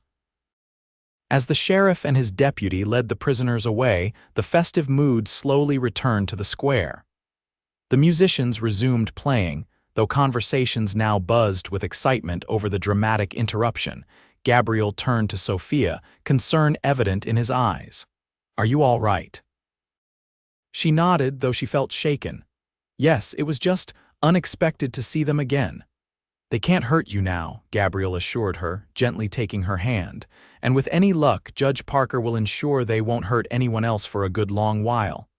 As the sheriff and his deputy led the prisoners away, the festive mood slowly returned to the square. The musicians resumed playing, though conversations now buzzed with excitement over the dramatic interruption. Gabriel turned to Sophia, concern evident in his eyes. "Are you all right?" She nodded, though she felt shaken. "Yes, it was just unexpected to see them again." "They can't hurt you now," Gabriel assured her, gently taking her hand. "And with any luck, Judge Parker will ensure they won't hurt anyone else for a good long while."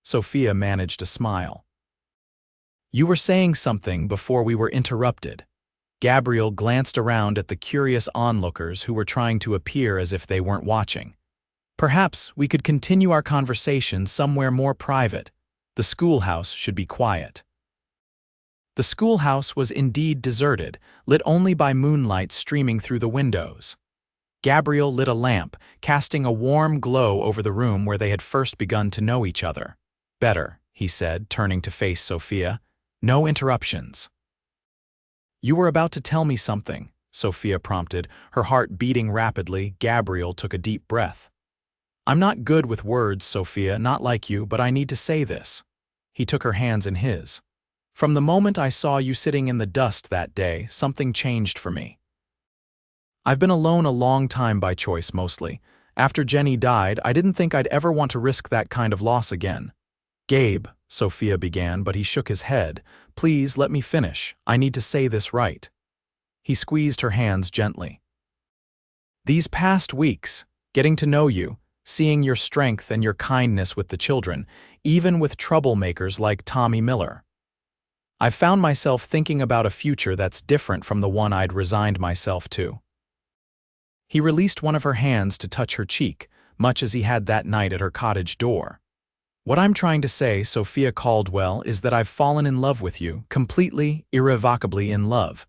Sophia managed a smile. "You were saying something before we were interrupted." Gabriel glanced around at the curious onlookers who were trying to appear as if they weren't watching. "Perhaps we could continue our conversation somewhere more private. The schoolhouse should be quiet." The schoolhouse was indeed deserted, lit only by moonlight streaming through the windows. Gabriel lit a lamp, casting a warm glow over the room where they had first begun to know each other. "Better," he said, turning to face Sophia. "No interruptions." You were about to tell me something, Sophia prompted, her heart beating rapidly. Gabriel took a deep breath. I'm not good with words, Sophia, not like you, but I need to say this. He took her hands in his. From the moment I saw you sitting in the dust that day, something changed for me. I've been alone a long time by choice, mostly. After Jenny died, I didn't think I'd ever want to risk that kind of loss again. Gabe, Sophia began, but he shook his head. Please, let me finish. I need to say this right. He squeezed her hands gently. These past weeks, getting to know you, seeing your strength and your kindness with the children, even with troublemakers like Tommy Miller. I've found myself thinking about a future that's different from the one I'd resigned myself to. He released one of her hands to touch her cheek, much as he had that night at her cottage door. What I'm trying to say, Sophia Caldwell, is that I've fallen in love with you, completely, irrevocably in love.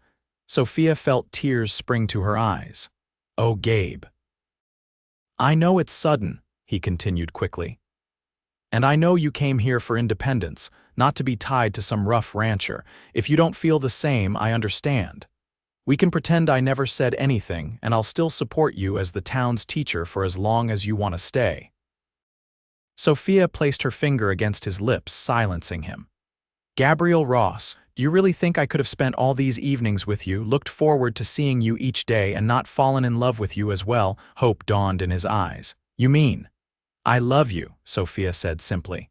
Sophia felt tears spring to her eyes. Oh, Gabe. I know it's sudden, he continued quickly. And I know you came here for independence, not to be tied to some rough rancher. If you don't feel the same, I understand. We can pretend I never said anything, and I'll still support you as the town's teacher for as long as you want to stay. Sophia placed her finger against his lips, silencing him. Gabriel Ross, do you really think I could have spent all these evenings with you, looked forward to seeing you each day, and not fallen in love with you as well? Hope dawned in his eyes. You mean? I love you, Sophia said simply.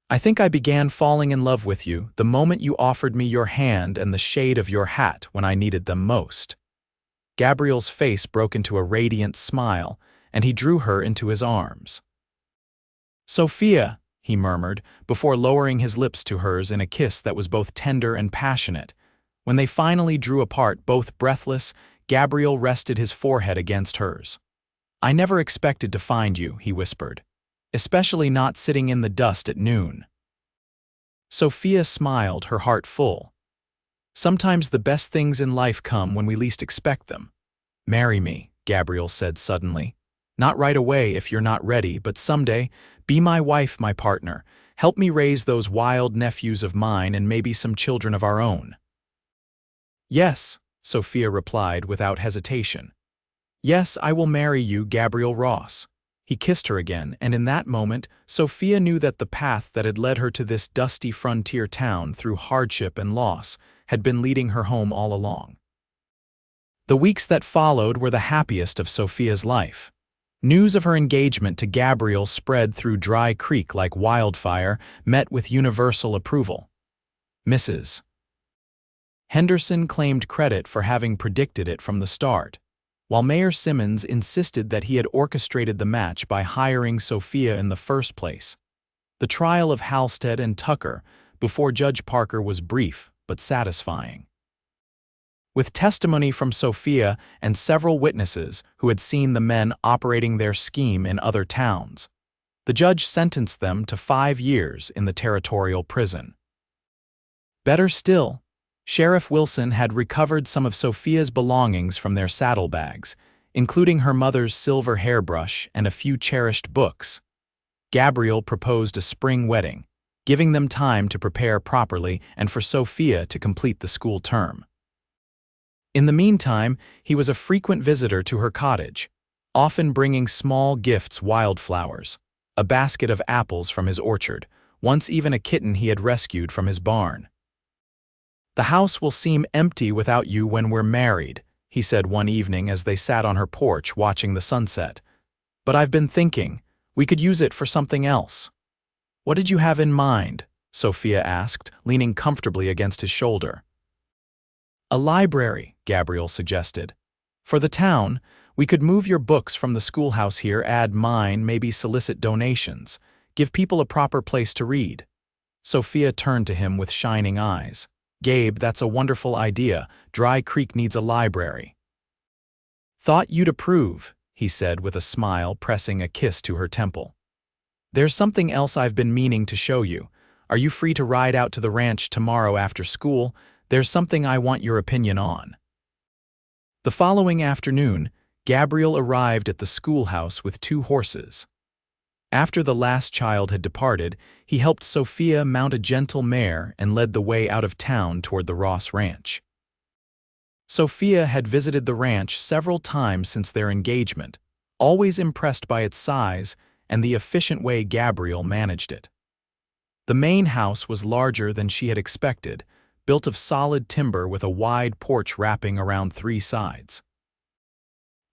I think I began falling in love with you the moment you offered me your hand and the shade of your hat when I needed them most. Gabriel's face broke into a radiant smile, and he drew her into his arms. Sophia, he murmured, before lowering his lips to hers in a kiss that was both tender and passionate. When they finally drew apart, both breathless, Gabriel rested his forehead against hers. I never expected to find you, he whispered. Especially not sitting in the dust at noon. Sophia smiled, her heart full. Sometimes the best things in life come when we least expect them. Marry me, Gabriel said suddenly. Not right away if you're not ready, but someday, be my wife, my partner. Help me raise those wild nephews of mine and maybe some children of our own. Yes, Sophia replied without hesitation. Yes, I will marry you, Gabriel Ross. He kissed her again, and in that moment, Sophia knew that the path that had led her to this dusty frontier town through hardship and loss had been leading her home all along. The weeks that followed were the happiest of Sophia's life. News of her engagement to Gabriel spread through Dry Creek like wildfire, met with universal approval. Mrs. Henderson claimed credit for having predicted it from the start, while Mayor Simmons insisted that he had orchestrated the match by hiring Sophia in the first place. The trial of Halstead and Tucker before Judge Parker was brief but satisfying. With testimony from Sophia and several witnesses who had seen the men operating their scheme in other towns, the judge sentenced them to 5 years in the territorial prison. Better still, Sheriff Wilson had recovered some of Sophia's belongings from their saddlebags, including her mother's silver hairbrush and a few cherished books. Gabriel proposed a spring wedding, giving them time to prepare properly and for Sophia to complete the school term. In the meantime, he was a frequent visitor to her cottage, often bringing small gifts, wildflowers, a basket of apples from his orchard, once even a kitten he had rescued from his barn. The house will seem empty without you when we're married, he said one evening as they sat on her porch watching the sunset. But I've been thinking, we could use it for something else. What did you have in mind? Sophia asked, leaning comfortably against his shoulder. A library, Gabriel suggested. For the town, we could move your books from the schoolhouse here, add mine, maybe solicit donations, give people a proper place to read. Sophia turned to him with shining eyes. Gabe, that's a wonderful idea. Dry Creek needs a library. Thought you'd approve, he said with a smile, pressing a kiss to her temple. There's something else I've been meaning to show you. Are you free to ride out to the ranch tomorrow after school? There's something I want your opinion on. The following afternoon, Gabriel arrived at the schoolhouse with 2 horses. After the last child had departed, he helped Sophia mount a gentle mare and led the way out of town toward the Ross Ranch. Sophia had visited the ranch several times since their engagement, always impressed by its size and the efficient way Gabriel managed it. The main house was larger than she had expected, built of solid timber with a wide porch wrapping around 3 sides.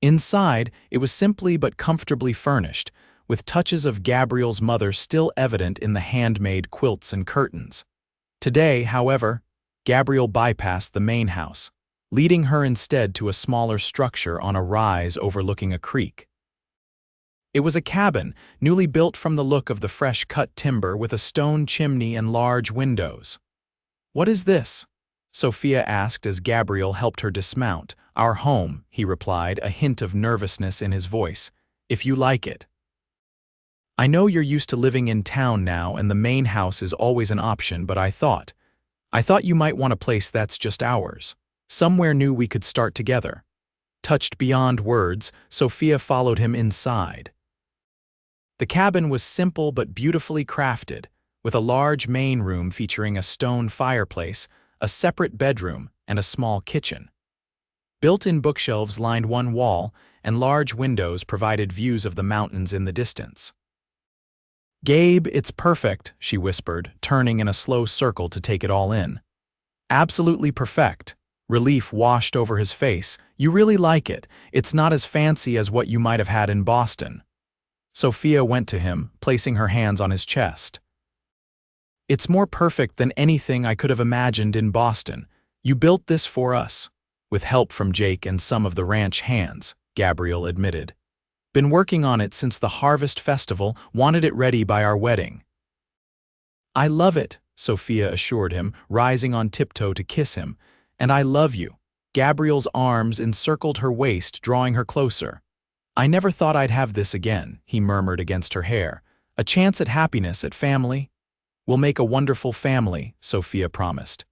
Inside, it was simply but comfortably furnished, with touches of Gabriel's mother still evident in the handmade quilts and curtains. Today, however, Gabriel bypassed the main house, leading her instead to a smaller structure on a rise overlooking a creek. It was a cabin, newly built from the look of the fresh-cut timber with a stone chimney and large windows. "What is this?" Sophia asked as Gabriel helped her dismount. "Our home," he replied, a hint of nervousness in his voice. "If you like it." "I know you're used to living in town now and the main house is always an option, but I thought you might want a place that's just ours. Somewhere new we could start together." Touched beyond words, Sophia followed him inside. The cabin was simple but beautifully crafted, with a large main room featuring a stone fireplace, a separate bedroom, and a small kitchen. Built-in bookshelves lined one wall, and large windows provided views of the mountains in the distance. "Gabe, it's perfect," she whispered, turning in a slow circle to take it all in. "Absolutely perfect." Relief washed over his face. "You really like it. It's not as fancy as what you might have had in Boston." Sophia went to him, placing her hands on his chest. "It's more perfect than anything I could have imagined in Boston. You built this for us." "With help from Jake and some of the ranch hands," Gabriel admitted. "Been working on it since the Harvest Festival, wanted it ready by our wedding." "I love it," Sophia assured him, rising on tiptoe to kiss him. "And I love you." Gabriel's arms encircled her waist, drawing her closer. "I never thought I'd have this again," he murmured against her hair. "A chance at happiness, at family." "We'll make a wonderful family," Sophia promised.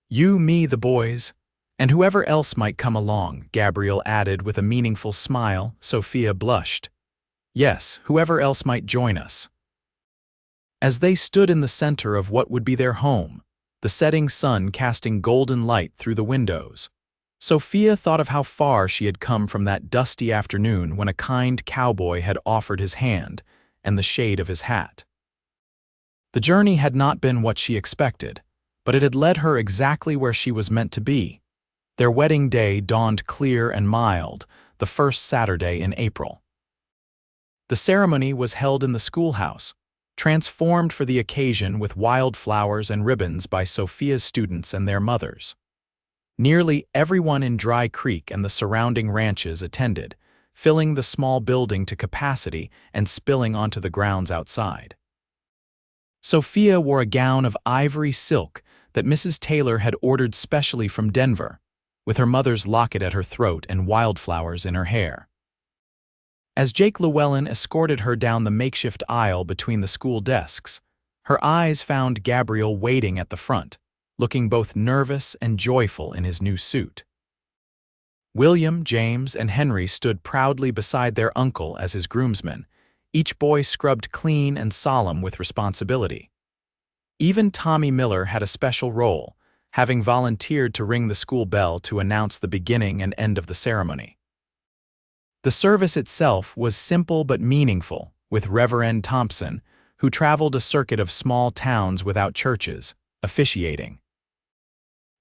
"You, me, the boys, and whoever else might come along," Gabriel added with a meaningful smile. Sophia blushed. "Yes, whoever else might join us." As they stood in the center of what would be their home, the setting sun casting golden light through the windows, Sophia thought of how far she had come from that dusty afternoon when a kind cowboy had offered his hand and the shade of his hat. The journey had not been what she expected, but it had led her exactly where she was meant to be. Their wedding day dawned clear and mild, the first Saturday in April. The ceremony was held in the schoolhouse, transformed for the occasion with wildflowers and ribbons by Sophia's students and their mothers. Nearly everyone in Dry Creek and the surrounding ranches attended, filling the small building to capacity and spilling onto the grounds outside. Sophia wore a gown of ivory silk that Mrs. Taylor had ordered specially from Denver, with her mother's locket at her throat and wildflowers in her hair. As Jake Llewellyn escorted her down the makeshift aisle between the school desks, her eyes found Gabriel waiting at the front, looking both nervous and joyful in his new suit. William, James, and Henry stood proudly beside their uncle as his groomsmen, each boy scrubbed clean and solemn with responsibility. Even Tommy Miller had a special role, having volunteered to ring the school bell to announce the beginning and end of the ceremony. The service itself was simple but meaningful, with Reverend Thompson, who traveled a circuit of small towns without churches, officiating.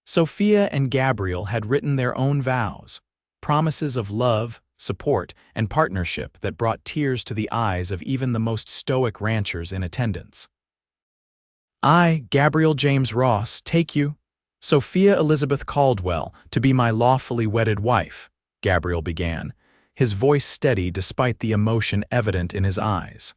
Sophia and Gabriel had written their own vows, promises of love, support, and partnership that brought tears to the eyes of even the most stoic ranchers in attendance. "I, Gabriel James Ross, take you, Sophia Elizabeth Caldwell, to be my lawfully wedded wife," Gabriel began, his voice steady despite the emotion evident in his eyes.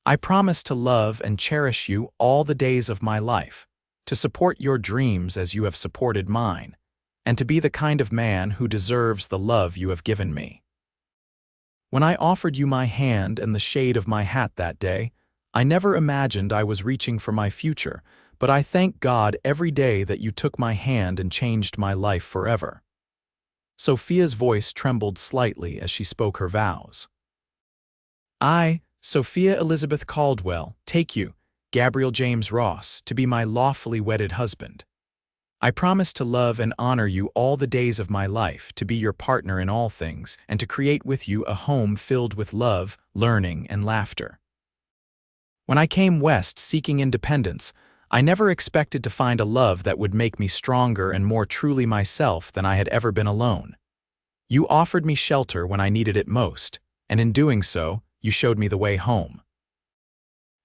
"I promise to love and cherish you all the days of my life, to support your dreams as you have supported mine, and to be the kind of man who deserves the love you have given me." When I offered you my hand and the shade of my hat that day, I never imagined I was reaching for my future, but I thank God every day that you took my hand and changed my life forever. Sophia's voice trembled slightly as she spoke her vows. "I, Sophia Elizabeth Caldwell, take you, Gabriel James Ross, to be my lawfully wedded husband. I promise to love and honor you all the days of my life, to be your partner in all things, and to create with you a home filled with love, learning, and laughter. When I came west seeking independence, I never expected to find a love that would make me stronger and more truly myself than I had ever been alone. You offered me shelter when I needed it most, and in doing so, you showed me the way home."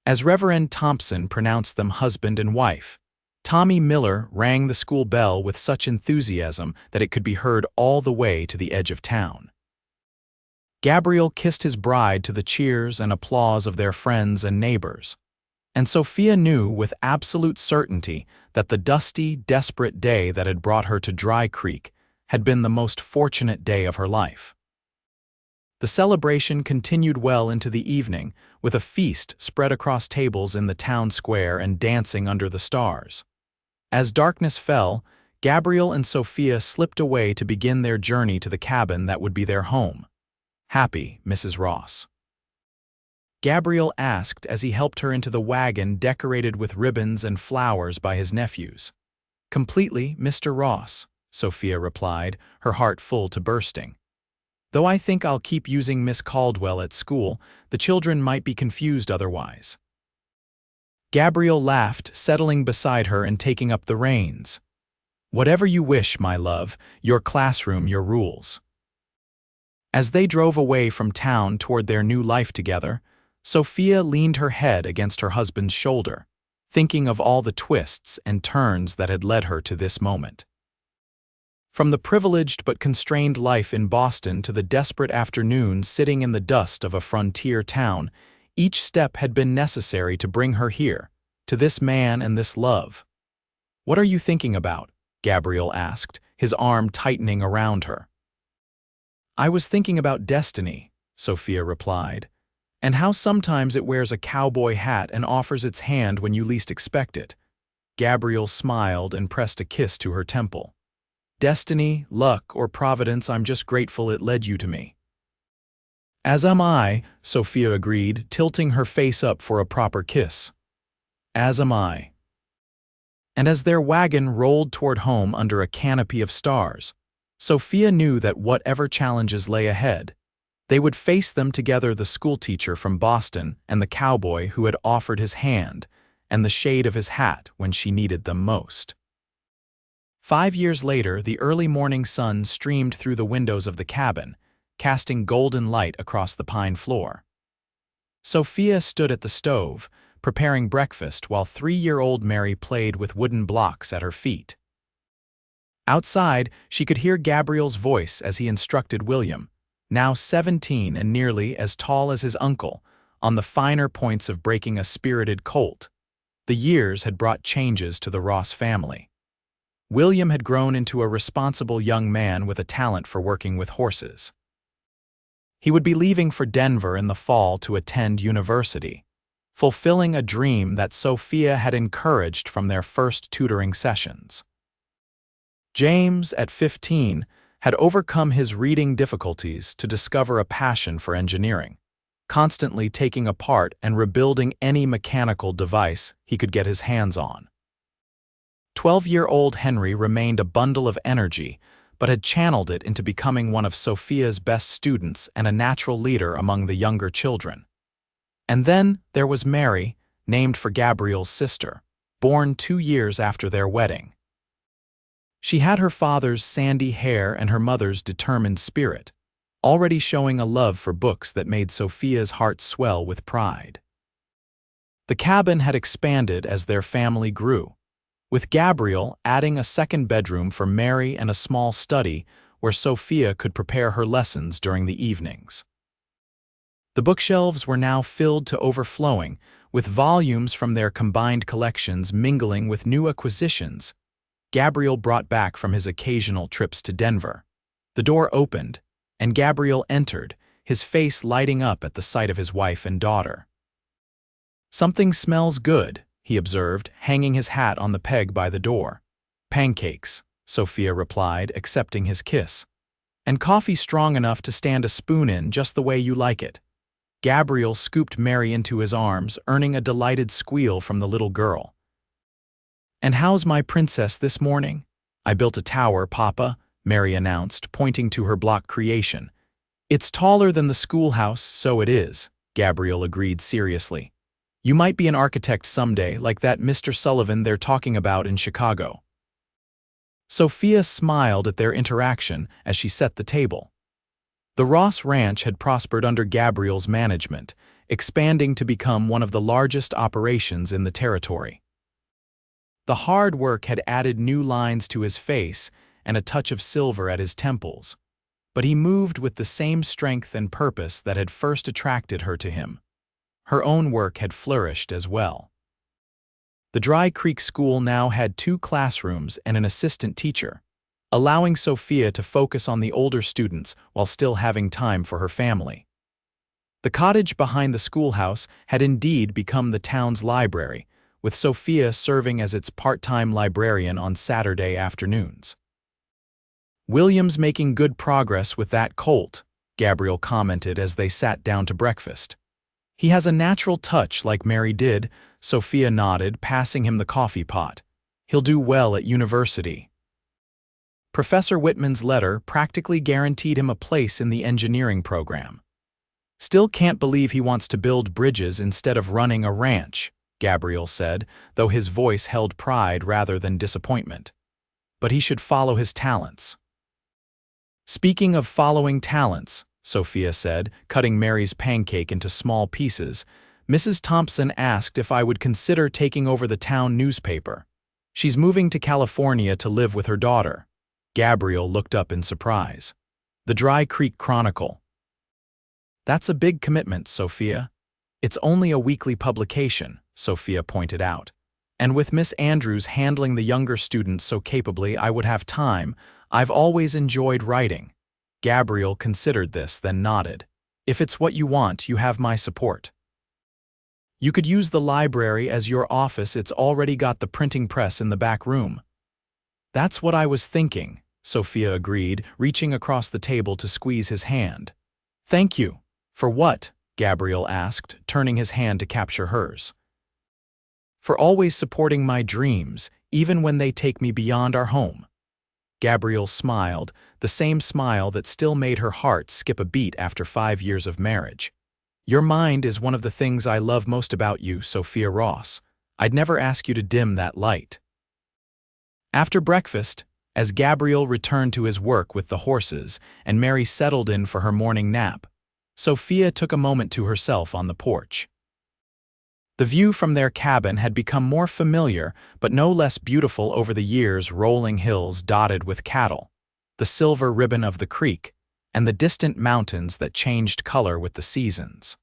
As Reverend Thompson pronounced them husband and wife, Tommy Miller rang the school bell with such enthusiasm that it could be heard all the way to the edge of town. Gabriel kissed his bride to the cheers and applause of their friends and neighbors, and Sophia knew with absolute certainty that the dusty, desperate day that had brought her to Dry Creek had been the most fortunate day of her life. The celebration continued well into the evening, with a feast spread across tables in the town square and dancing under the stars. As darkness fell, Gabriel and Sophia slipped away to begin their journey to the cabin that would be their home. "Happy, Mrs. Ross?" Gabriel asked as he helped her into the wagon decorated with ribbons and flowers by his nephews. "Completely, Mr. Ross," Sophia replied, her heart full to bursting. "Though I think I'll keep using Miss Caldwell at school, the children might be confused otherwise." Gabriel laughed, settling beside her and taking up the reins. "Whatever you wish, my love, your classroom, your rules." As they drove away from town toward their new life together, Sophia leaned her head against her husband's shoulder, thinking of all the twists and turns that had led her to this moment. From the privileged but constrained life in Boston to the desperate afternoons sitting in the dust of a frontier town, each step had been necessary to bring her here, to this man and this love. "What are you thinking about?" Gabriel asked, his arm tightening around her. "I was thinking about destiny," Sophia replied, "and how sometimes it wears a cowboy hat and offers its hand when you least expect it." Gabriel smiled and pressed a kiss to her temple. "Destiny, luck, or providence, I'm just grateful it led you to me." "As am I," Sophia agreed, tilting her face up for a proper kiss. "As am I." And as their wagon rolled toward home under a canopy of stars, Sophia knew that whatever challenges lay ahead, they would face them together, the schoolteacher from Boston and the cowboy who had offered his hand and the shade of his hat when she needed them most. 5 years later, the early morning sun streamed through the windows of the cabin, casting golden light across the pine floor. Sophia stood at the stove, preparing breakfast while 3-year-old Mary played with wooden blocks at her feet. Outside, she could hear Gabriel's voice as he instructed William, now 17 and nearly as tall as his uncle, on the finer points of breaking a spirited colt. The years had brought changes to the Ross family. William had grown into a responsible young man with a talent for working with horses. He would be leaving for Denver in the fall to attend university, fulfilling a dream that Sophia had encouraged from their first tutoring sessions. James, at 15, had overcome his reading difficulties to discover a passion for engineering, constantly taking apart and rebuilding any mechanical device he could get his hands on. 12-year-old Henry remained a bundle of energy, but had channeled it into becoming one of Sophia's best students and a natural leader among the younger children. And then there was Mary, named for Gabriel's sister, born 2 years after their wedding. She had her father's sandy hair and her mother's determined spirit, already showing a love for books that made Sophia's heart swell with pride. The cabin had expanded as their family grew, with Gabriel adding a second bedroom for Mary and a small study where Sophia could prepare her lessons during the evenings. The bookshelves were now filled to overflowing, with volumes from their combined collections mingling with new acquisitions Gabriel brought back from his occasional trips to Denver. The door opened, and Gabriel entered, his face lighting up at the sight of his wife and daughter. "Something smells good," he observed, hanging his hat on the peg by the door. "Pancakes," Sophia replied, accepting his kiss. "And coffee strong enough to stand a spoon in just the way you like it." Gabriel scooped Mary into his arms, earning a delighted squeal from the little girl. "And how's my princess this morning?" "I built a tower, Papa," Mary announced, pointing to her block creation. "It's taller than the schoolhouse, so it is," Gabriel agreed seriously. "You might be an architect someday, like that Mr. Sullivan they're talking about in Chicago." Sophia smiled at their interaction as she set the table. The Ross Ranch had prospered under Gabriel's management, expanding to become one of the largest operations in the territory. The hard work had added new lines to his face and a touch of silver at his temples, but he moved with the same strength and purpose that had first attracted her to him. Her own work had flourished as well. The Dry Creek School now had 2 classrooms and an assistant teacher, allowing Sophia to focus on the older students while still having time for her family. The cottage behind the schoolhouse had indeed become the town's library, with Sophia serving as its part-time librarian on Saturday afternoons. "William's making good progress with that colt," Gabriel commented as they sat down to breakfast. "He has a natural touch like Mary did," Sophia nodded, passing him the coffee pot. "He'll do well at university." Professor Whitman's letter practically guaranteed him a place in the engineering program. "Still can't believe he wants to build bridges instead of running a ranch," Gabriel said, though his voice held pride rather than disappointment. "But he should follow his talents." "Speaking of following talents," Sophia said, cutting Mary's pancake into small pieces, "Mrs. Thompson asked if I would consider taking over the town newspaper. She's moving to California to live with her daughter." Gabriel looked up in surprise. "The Dry Creek Chronicle." "That's a big commitment, Sophia." "It's only a weekly publication," Sophia pointed out. "And with Miss Andrews handling the younger students so capably, I would have time. I've always enjoyed writing." Gabriel considered this, then nodded. "If it's what you want, you have my support. You could use the library as your office. It's already got the printing press in the back room." "That's what I was thinking," Sophia agreed, reaching across the table to squeeze his hand. "Thank you." "For what?" Gabriel asked, turning his hand to capture hers. "For always supporting my dreams, even when they take me beyond our home." Gabriel smiled, the same smile that still made her heart skip a beat after 5 years of marriage. "Your mind is one of the things I love most about you, Sophia Ross. I'd never ask you to dim that light." After breakfast, as Gabriel returned to his work with the horses and Mary settled in for her morning nap, Sophia took a moment to herself on the porch. The view from their cabin had become more familiar but no less beautiful over the years: rolling hills dotted with cattle, the silver ribbon of the creek, and the distant mountains that changed color with the seasons.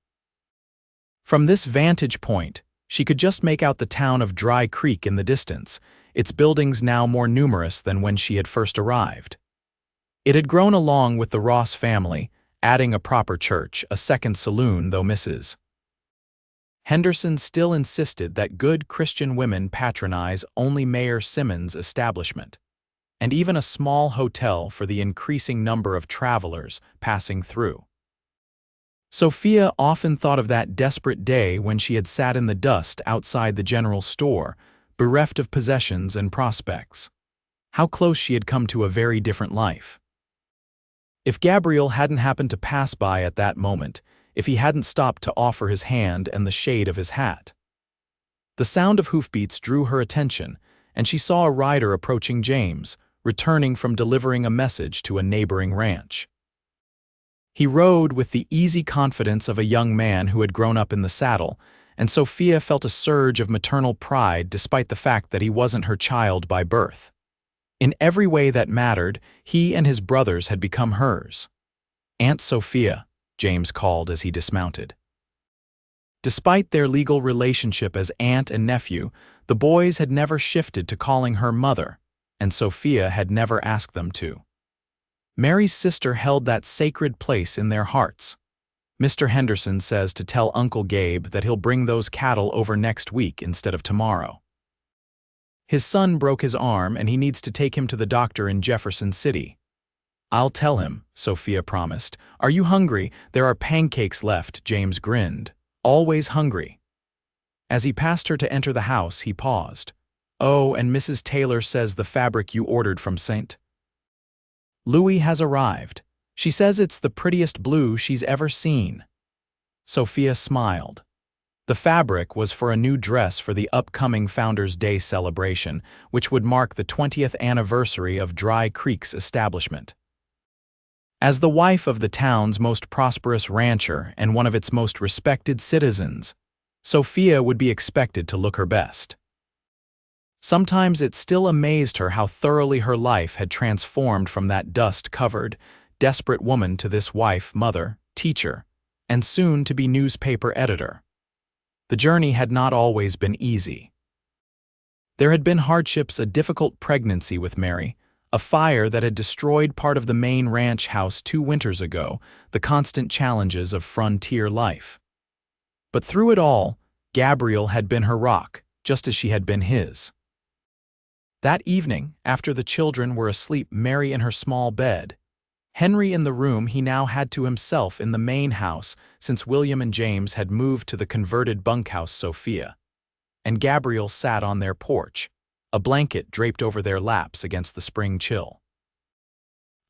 From this vantage point, she could just make out the town of Dry Creek in the distance, its buildings now more numerous than when she had first arrived. It had grown along with the Ross family, adding a proper church, a second saloon, though Mrs. Henderson still insisted that good Christian women patronize only Mayor Simmons' establishment, and even a small hotel for the increasing number of travelers passing through. Sophia often thought of that desperate day when she had sat in the dust outside the general store, bereft of possessions and prospects. How close she had come to a very different life. If Gabriel hadn't happened to pass by at that moment, if he hadn't stopped to offer his hand and the shade of his hat. The sound of hoofbeats drew her attention, and she saw a rider approaching James, returning from delivering a message to a neighboring ranch. He rode with the easy confidence of a young man who had grown up in the saddle, and Sophia felt a surge of maternal pride despite the fact that he wasn't her child by birth. In every way that mattered, he and his brothers had become hers. "Aunt Sophia," James called as he dismounted. Despite their legal relationship as aunt and nephew, the boys had never shifted to calling her mother, and Sophia had never asked them to. Mary's sister held that sacred place in their hearts. "Mr. Henderson says to tell Uncle Gabe that he'll bring those cattle over next week instead of tomorrow. His son broke his arm and he needs to take him to the doctor in Jefferson City." "I'll tell him," Sophia promised. "Are you hungry? There are pancakes left," James grinned. "Always hungry." As he passed her to enter the house, he paused. Oh, and Mrs. Taylor says the fabric you ordered from St. Louis has arrived. She says it's the prettiest blue she's ever seen. Sophia smiled. The fabric was for a new dress for the upcoming Founders' Day celebration, which would mark the 20th anniversary of Dry Creek's establishment. As the wife of the town's most prosperous rancher and one of its most respected citizens, Sophia would be expected to look her best. Sometimes it still amazed her how thoroughly her life had transformed from that dust-covered, desperate woman to this wife, mother, teacher, and soon to be newspaper editor. The journey had not always been easy. There had been hardships: a difficult pregnancy with Mary, a fire that had destroyed part of the main ranch house 2 winters ago, the constant challenges of frontier life. But through it all, Gabriel had been her rock, just as she had been his. That evening, after the children were asleep, Mary in her small bed, Henry in the room he now had to himself in the main house since William and James had moved to the converted bunkhouse Sophia, and Gabriel sat on their porch, a blanket draped over their laps against the spring chill.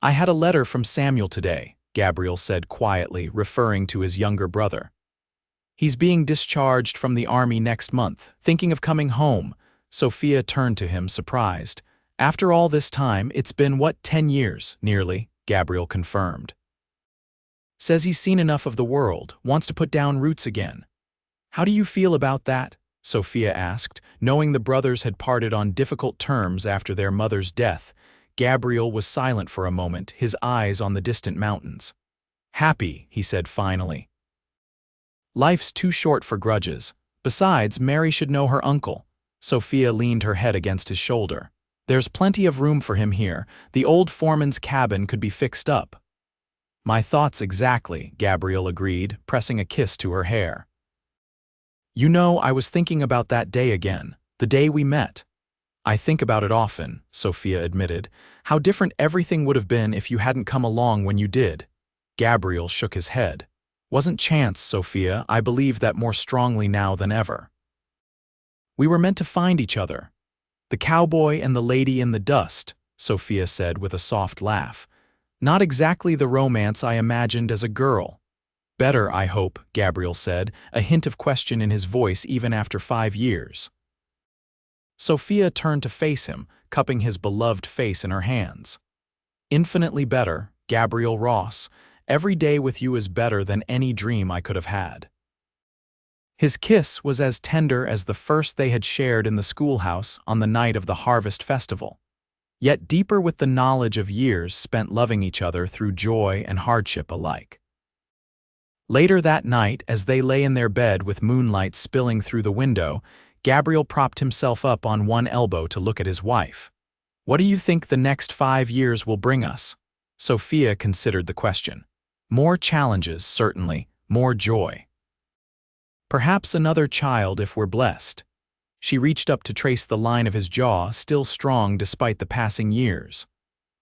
"I had a letter from Samuel today," Gabriel said quietly, referring to his younger brother. "He's being discharged from the army next month, thinking of coming home." Sophia turned to him, surprised. "After all this time, it's been, 10 years, nearly," Gabriel confirmed. "Says he's seen enough of the world, wants to put down roots again." "How do you feel about that?" Sophia asked. Knowing the brothers had parted on difficult terms after their mother's death, Gabriel was silent for a moment, his eyes on the distant mountains. "Happy," he said finally. "Life's too short for grudges. Besides, Mary should know her uncle." Sophia leaned her head against his shoulder. "There's plenty of room for him here. The old foreman's cabin could be fixed up." "My thoughts exactly," Gabriel agreed, pressing a kiss to her hair. "You know, I was thinking about that day again, the day we met." "I think about it often," Sophia admitted. "How different everything would have been if you hadn't come along when you did." Gabriel shook his head. "Wasn't chance, Sophia. I believe that more strongly now than ever. We were meant to find each other. The cowboy and the lady in the dust," Sophia said with a soft laugh. "Not exactly the romance I imagined as a girl." "Better, I hope," Gabriel said, a hint of question in his voice even after 5 years. Sophia turned to face him, cupping his beloved face in her hands. "Infinitely better, Gabriel Ross. Every day with you is better than any dream I could have had." His kiss was as tender as the first they had shared in the schoolhouse on the night of the Harvest Festival, yet deeper with the knowledge of years spent loving each other through joy and hardship alike. Later that night, as they lay in their bed with moonlight spilling through the window, Gabriel propped himself up on one elbow to look at his wife. "What do you think the next 5 years will bring us?" Sophia considered the question. "More challenges, certainly, more joy. Perhaps another child if we're blessed." She reached up to trace the line of his jaw, still strong despite the passing years.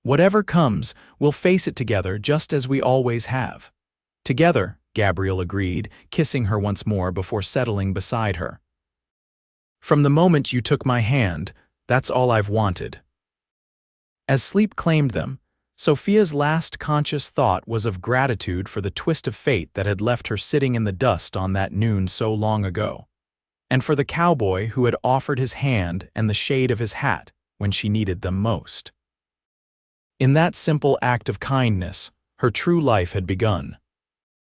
"Whatever comes, we'll face it together just as we always have." "Together," Gabriel agreed, kissing her once more before settling beside her. "From the moment you took my hand, that's all I've wanted." As sleep claimed them, Sophia's last conscious thought was of gratitude for the twist of fate that had left her sitting in the dust on that noon so long ago, and for the cowboy who had offered his hand and the shade of his hat when she needed them most. In that simple act of kindness, her true life had begun.